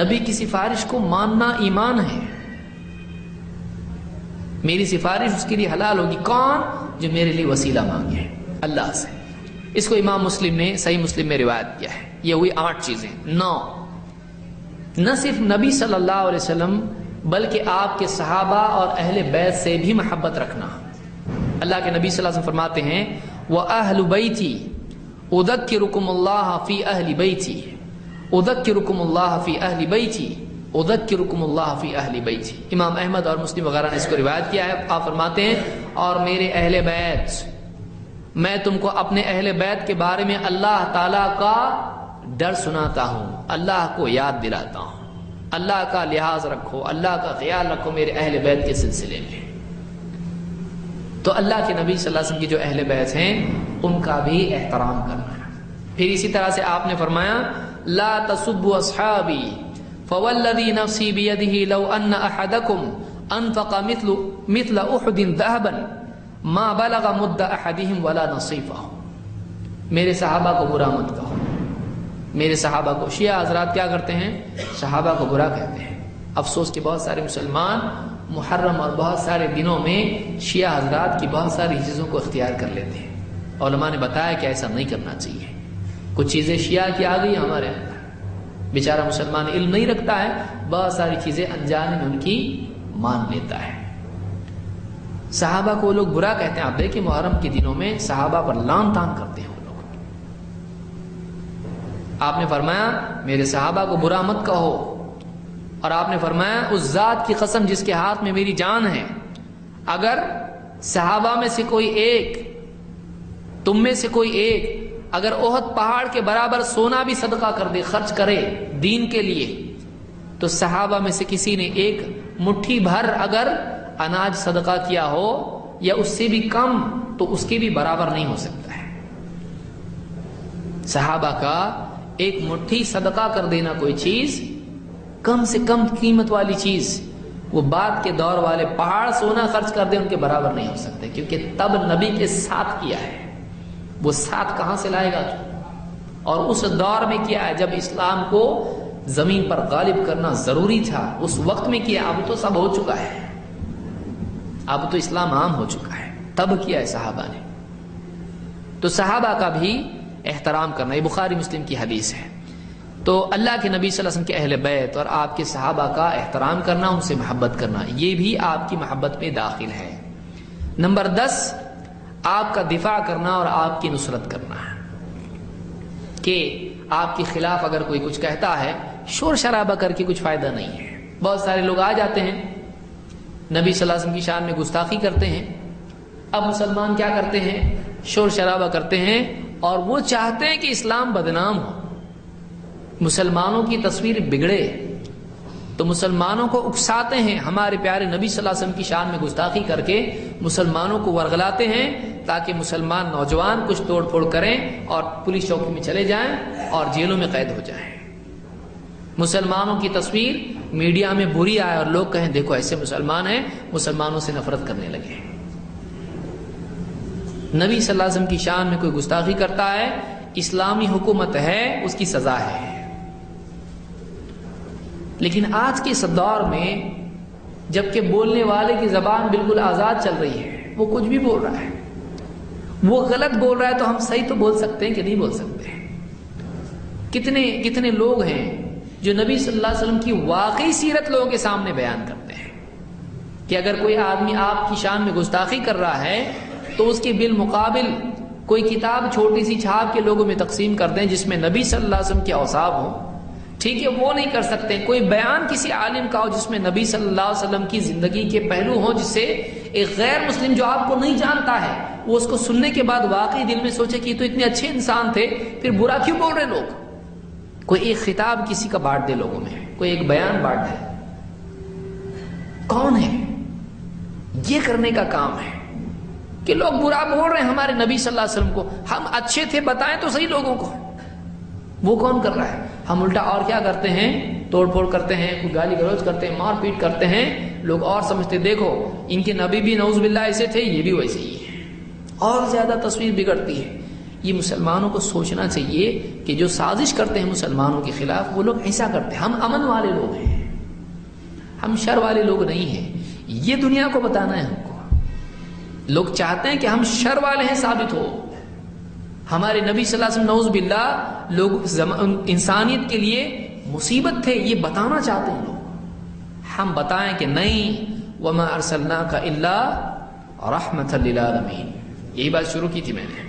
نبی کی سفارش کو ماننا ایمان ہے. میری سفارش اس کے لیے حلال ہوگی. کون؟ جو میرے لیے وسیلہ مانگے اللہ سے. اس کو امام مسلم نے صحیح مسلم میں روایت کیا ہے. یہ ہوئی 8 چیزیں. 9 نہ صرف نبی صلی اللہ علیہ وسلم بلکہ آپ کے صحابہ اور اہل بیت سے بھی محبت رکھنا. اللہ کے نبی صلی اللہ علیہ وسلم فرماتے ہیں وَأَهْلُ بَيْتِي أُذَكِّرُكُمُ اللَّهَ فِي أَهْلِ بَيْتِي أُذَكِّرُكُمُ اللَّهَ فِي أَهْلِ بَيْتِي اذکرکم اللہ فی اہل بیتی. امام احمد اور مسلم وغیرہ نے اس کو روایت کیا ہے. آپ فرماتے ہیں اور میرے اہل بیت، میں تم کو اپنے اہل بیت کے بارے میں اللہ تعالیٰ کا ڈر سناتا ہوں، اللہ کو یاد دلاتا ہوں. اللہ کا لحاظ رکھو، اللہ کا خیال رکھو میرے اہل بیت کے سلسلے میں. تو اللہ کے نبی صلی اللہ علیہ وسلم کی جو اہل بیت ہیں ان کا بھی احترام کرنا. پھر اسی طرح سے آپ نے فرمایا لا تسبوا اصحابی فوالذی نفسی بیدہ لو ان احدکم انفق مثل احد ذهبا ما بلغ مد احدہم ولا نصیفہ. میرے صحابہ کو برا مت کہو. میرے صحابہ کو، شیعہ حضرات کیا کرتے ہیں؟ صحابہ کو برا کہتے ہیں. افسوس کہ بہت سارے مسلمان محرم اور بہت سارے دنوں میں شیعہ حضرات کی بہت ساری چیزوں کو اختیار کر لیتے ہیں. علماء نے بتایا کہ ایسا نہیں کرنا چاہیے. کچھ چیزیں شیعہ کی آ گئی ہمارے اندر، بیچارہ مسلمان علم نہیں رکھتا ہے، بہت ساری چیزیں انجانے میں ان کی مان لیتا ہے. صحابہ کو لوگ برا کہتے ہیں. آپ دیکھیں محرم کے دنوں میں صحابہ پر لعن طعن کرتے ہیں وہ لوگ. آپ نے فرمایا میرے صحابہ کو برا مت کہو. اور آپ نے فرمایا اس ذات کی قسم جس کے ہاتھ میں میری جان ہے، اگر صحابہ میں سے کوئی ایک، تم میں سے کوئی ایک اگر احد پہاڑ کے برابر سونا بھی صدقہ کر دے، خرچ کرے دین کے لیے، تو صحابہ میں سے کسی نے ایک مٹھی بھر اگر اناج صدقہ کیا ہو یا اس سے بھی کم تو اس کے بھی برابر نہیں ہو سکتا ہے۔ صحابہ کا ایک مٹھی صدقہ کر دینا کوئی چیز، کم سے کم قیمت والی چیز، وہ بعد کے دور والے پہاڑ سونا خرچ کر دیں ان کے برابر نہیں ہو سکتے، کیونکہ تب نبی کے ساتھ کیا ہے، وہ ساتھ کہاں سے لائے گا؟ اور اس دور میں کیا ہے جب اسلام کو زمین پر غالب کرنا ضروری تھا، اس وقت میں کیا؟ اب تو سب ہو چکا ہے، اب تو اسلام عام ہو چکا ہے، تب کیا ہے صحابہ نے۔ تو صحابہ کا بھی احترام کرنا، یہ بخاری مسلم کی حدیث ہے۔ تو اللہ کے نبی صلی اللہ علیہ وسلم کے اہل بیت اور آپ کے صحابہ کا احترام کرنا، ان سے محبت کرنا، یہ بھی آپ کی محبت میں داخل ہے۔ نمبر 10، آپ کا دفاع کرنا اور آپ کی نصرت کرنا، کہ آپ کے خلاف اگر کوئی کچھ کہتا ہے، شور شرابہ کر کے کچھ فائدہ نہیں ہے۔ بہت سارے لوگ آ جاتے ہیں نبی صلی اللہ علیہ وسلم کی شان میں گستاخی کرتے ہیں، اب مسلمان کیا کرتے ہیں؟ شور شرابہ کرتے ہیں، اور وہ چاہتے ہیں کہ اسلام بدنام ہو، مسلمانوں کی تصویر بگڑے، تو مسلمانوں کو اکساتے ہیں، ہمارے پیارے نبی صلی اللہ علیہ وسلم کی شان میں گستاخی کر کے مسلمانوں کو ورغلاتے ہیں، تاکہ مسلمان نوجوان کچھ توڑ پھوڑ کریں اور پولیس چوکی میں چلے جائیں اور جیلوں میں قید ہو جائیں۔ مسلمانوں کی تصویر میڈیا میں بری آئے اور لوگ کہیں دیکھو ایسے مسلمان ہیں، مسلمانوں سے نفرت کرنے لگے۔ نبی صلی اللہ علیہ وسلم کی شان میں کوئی گستاخی کرتا ہے، اسلامی حکومت ہے، اس کی سزا ہے۔ لیکن آج کے اس دور میں جبکہ بولنے والے کی زبان بالکل آزاد چل رہی ہے، وہ کچھ بھی بول رہا ہے، وہ غلط بول رہا ہے تو ہم صحیح تو بول سکتے ہیں کہ نہیں بول سکتے؟ کتنے لوگ ہیں جو نبی صلی اللہ علیہ وسلم کی واقعی سیرت لوگوں کے سامنے بیان کرتے ہیں، کہ اگر کوئی آدمی آپ کی شان میں گستاخی کر رہا ہے تو اس کے بالمقابل کوئی کتاب چھوٹی سی چھاپ کے لوگوں میں تقسیم کر دیں جس میں نبی صلی اللہ علیہ وسلم کے اوصاف ہوں، ٹھیک ہے وہ نہیں کر سکتے۔ کوئی بیان کسی عالم کا ہو جس میں نبی صلی اللہ علیہ وسلم کی زندگی کے پہلو ہوں، جس سے ایک غیر مسلم جو آپ کو نہیں جانتا ہے وہ اس کو سننے کے بعد واقعی دل میں سوچے کہ یہ تو اتنے اچھے انسان تھے، پھر برا کیوں بول رہے لوگ؟ کوئی ایک خطاب کسی کا بانٹ دے لوگوں میں، کوئی ایک بیان بانٹ دے، کون ہے؟ یہ کرنے کا کام ہے کہ لوگ برا بول رہے ہیں ہمارے نبی صلی اللہ علیہ وسلم کو، ہم اچھے تھے بتائیں تو صحیح لوگوں کو۔ وہ کون کر رہا ہے؟ ہم الٹا اور کیا کرتے ہیں؟ توڑ پھوڑ کرتے ہیں، کوئی گالی گلوچ کرتے ہیں، مار پیٹ کرتے ہیں، لوگ اور سمجھتے دیکھو ان کے نبی بھی نعوذ باللہ ایسے تھے، یہ بھی ویسے ہی ہے، اور زیادہ تصویر بگڑتی ہے۔ یہ مسلمانوں کو سوچنا چاہیے کہ جو سازش کرتے ہیں مسلمانوں کے خلاف وہ لوگ ایسا کرتے ہیں، ہم امن والے لوگ ہیں، ہم شر والے لوگ نہیں ہیں، یہ دنیا کو بتانا ہے ہم کو۔ لوگ چاہتے ہیں کہ ہم شر والے ہیں ثابت ہو، ہمارے نبی صلی اللہ علیہ وسلم نعوذ باللہ لوگ انسانیت کے لیے مصیبت تھے، یہ بتانا چاہتے ہیں لوگ، ہم بتائیں کہ نہیں، وما ارسلناک الا رحمۃ للعالمین۔ یہی بات شروع کی تھی میں نے۔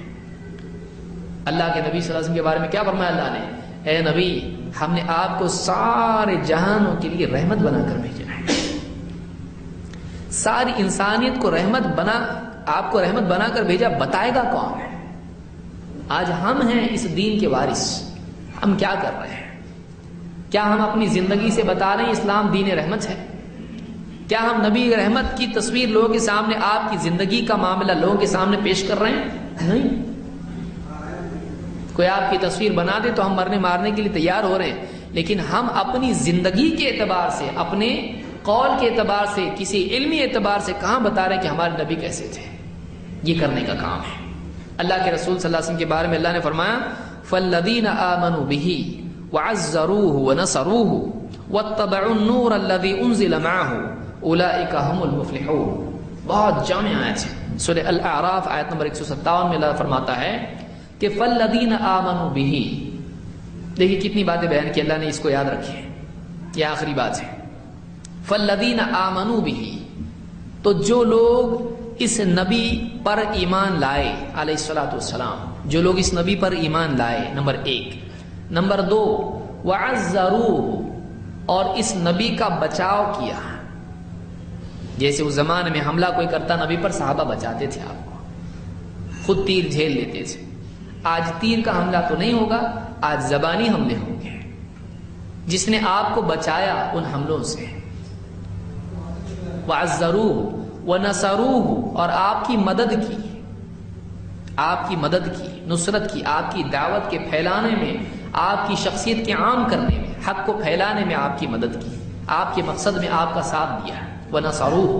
اللہ کے نبی صلی اللہ علیہ وسلم کے بارے میں کیا فرمایا اللہ نے؟ اے نبی، ہم نے آپ کو سارے جہانوں کے لیے رحمت بنا کر بھیجا ہے، ساری انسانیت کو رحمت بنا، آپ کو رحمت بنا کر بھیجا، بتائے گا کون ہے؟ آج ہم ہیں اس دین کے وارث، ہم کیا کر رہے ہیں؟ کیا ہم اپنی زندگی سے بتا رہے ہیں اسلام دین رحمت ہے؟ کیا ہم نبی رحمت کی تصویر لوگوں کے سامنے، آپ کی زندگی کا معاملہ لوگوں کے سامنے پیش کر رہے ہیں؟ نہیں۔ کوئی آپ کی تصویر بنا دے تو ہم مرنے مارنے کے لیے تیار ہو رہے ہیں، لیکن ہم اپنی زندگی کے اعتبار سے، اپنے قول کے اعتبار سے، کسی علمی اعتبار سے کہاں بتا رہے ہیں کہ ہمارے نبی کیسے تھے؟ یہ کرنے کا کام ہے۔ اللہ کے رسول صلی اللہ علیہ وسلم کے بارے میں اللہ نے فرمایا فَالَّذِينَ آمَنُوا بِهِ وَعَزَّرُوهُ وَنَصَرُوهُ وَاتَّبَعُوا النُّورَ الَّذِي أُنزِلَ مَعَهُ أُولَئِكَ هُمُ الْمُفْلِحُونَ۔ بہت جامع آیت ہے، سورہ الاعراف آیت نمبر 157 میں اللہ فرماتا ہے کہ فَالَّذِينَ آمَنُوا بِهِ۔ دیکھیے کتنی باتیں بیان کی اللہ نے، اس کو یاد رکھیے، یہ آخری بات ہے۔ فَالَّذِينَ آمَنُوا بِهِ، تو جو لوگ اس نبی پر ایمان لائے علیہ الصلوۃ والسلام، جو لوگ اس نبی پر ایمان لائے، نمبر 1۔ نمبر 2، وَعَزَّرُوهُ، اور اس نبی کا بچاؤ کیا۔ جیسے اس زمانے میں حملہ کوئی کرتا نبی پر، صحابہ بچاتے تھے آپ کو، خود تیر جھیل لیتے تھے۔ آج تیر کا حملہ تو نہیں ہوگا، آج زبانی حملے ہوں گے۔ جس نے آپ کو بچایا ان حملوں سے، وَعَزَّرُوهُ وَنَصَرُوهُ، اور آپ کی مدد کی، آپ کی مدد کی، نصرت کی، آپ کی دعوت کے پھیلانے میں، آپ کی شخصیت کے عام کرنے میں، حق کو پھیلانے میں آپ کی مدد کی، آپ کے مقصد میں آپ کا ساتھ دیا۔ وَنَصَرُوهُ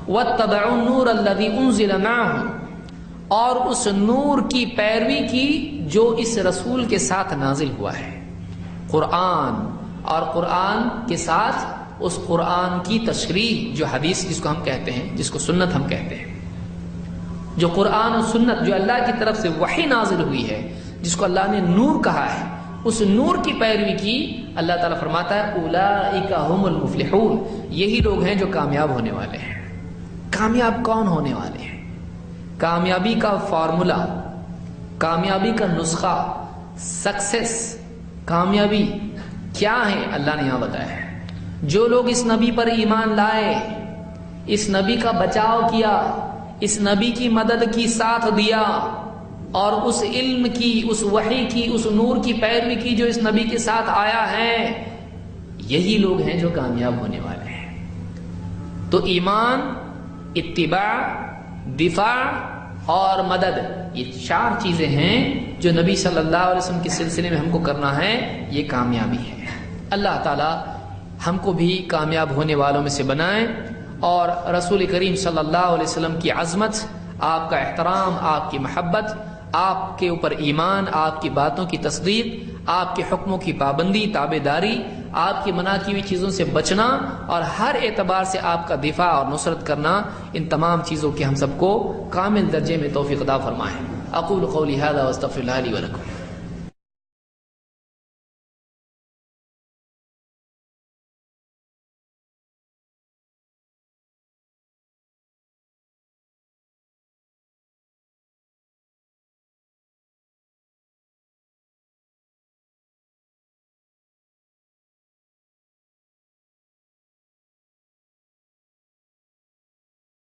وَاتَّبَعُوا النُّورَ الَّذِي أُنزِلَ مَعَهُ، اور اس نور کی پیروی کی جو اس رسول کے ساتھ نازل ہوا ہے، قرآن، اور قرآن کے ساتھ اس قرآن کی تشریح جو حدیث جس کو ہم کہتے ہیں، جس کو سنت ہم کہتے ہیں، جو قرآن و سنت جو اللہ کی طرف سے وحی نازل ہوئی ہے، جس کو اللہ نے نور کہا ہے، اس نور کی پیروی کی۔ اللہ تعالیٰ فرماتا ہے اولئک هم المفلحون، یہی لوگ ہیں جو کامیاب ہونے والے ہیں۔ کامیاب کون ہونے والے ہیں؟ کامیابی کا فارمولا، کامیابی کا نسخہ، سکسیس، کامیابی کیا ہے اللہ نے یہاں بتایا ہے۔ جو لوگ اس نبی پر ایمان لائے، اس نبی کا بچاؤ کیا، اس نبی کی مدد کی، ساتھ دیا، اور اس علم کی، اس وحی کی، اس نور کی پیروی کی جو اس نبی کے ساتھ آیا ہے، یہی لوگ ہیں جو کامیاب ہونے والے ہیں۔ تو ایمان، اتباع، دفاع اور مدد، یہ 4 چیزیں ہیں جو نبی صلی اللہ علیہ وسلم کے سلسلے میں ہم کو کرنا ہے، یہ کامیابی ہے۔ اللہ تعالی ہم کو بھی کامیاب ہونے والوں میں سے بنائیں، اور رسول کریم صلی اللہ علیہ وسلم کی عظمت، آپ کا احترام، آپ کی محبت، آپ کے اوپر ایمان، آپ کی باتوں کی تصدیق، آپ کے حکموں کی پابندی، تابع داری، آپ کی منع کی ہوئی چیزوں سے بچنا، اور ہر اعتبار سے آپ کا دفاع اور نصرت کرنا، ان تمام چیزوں کی ہم سب کو کامل درجے میں توفیق عطا فرمائے۔ اقول قولی ھذا واستغفر اللہ لی ولکم۔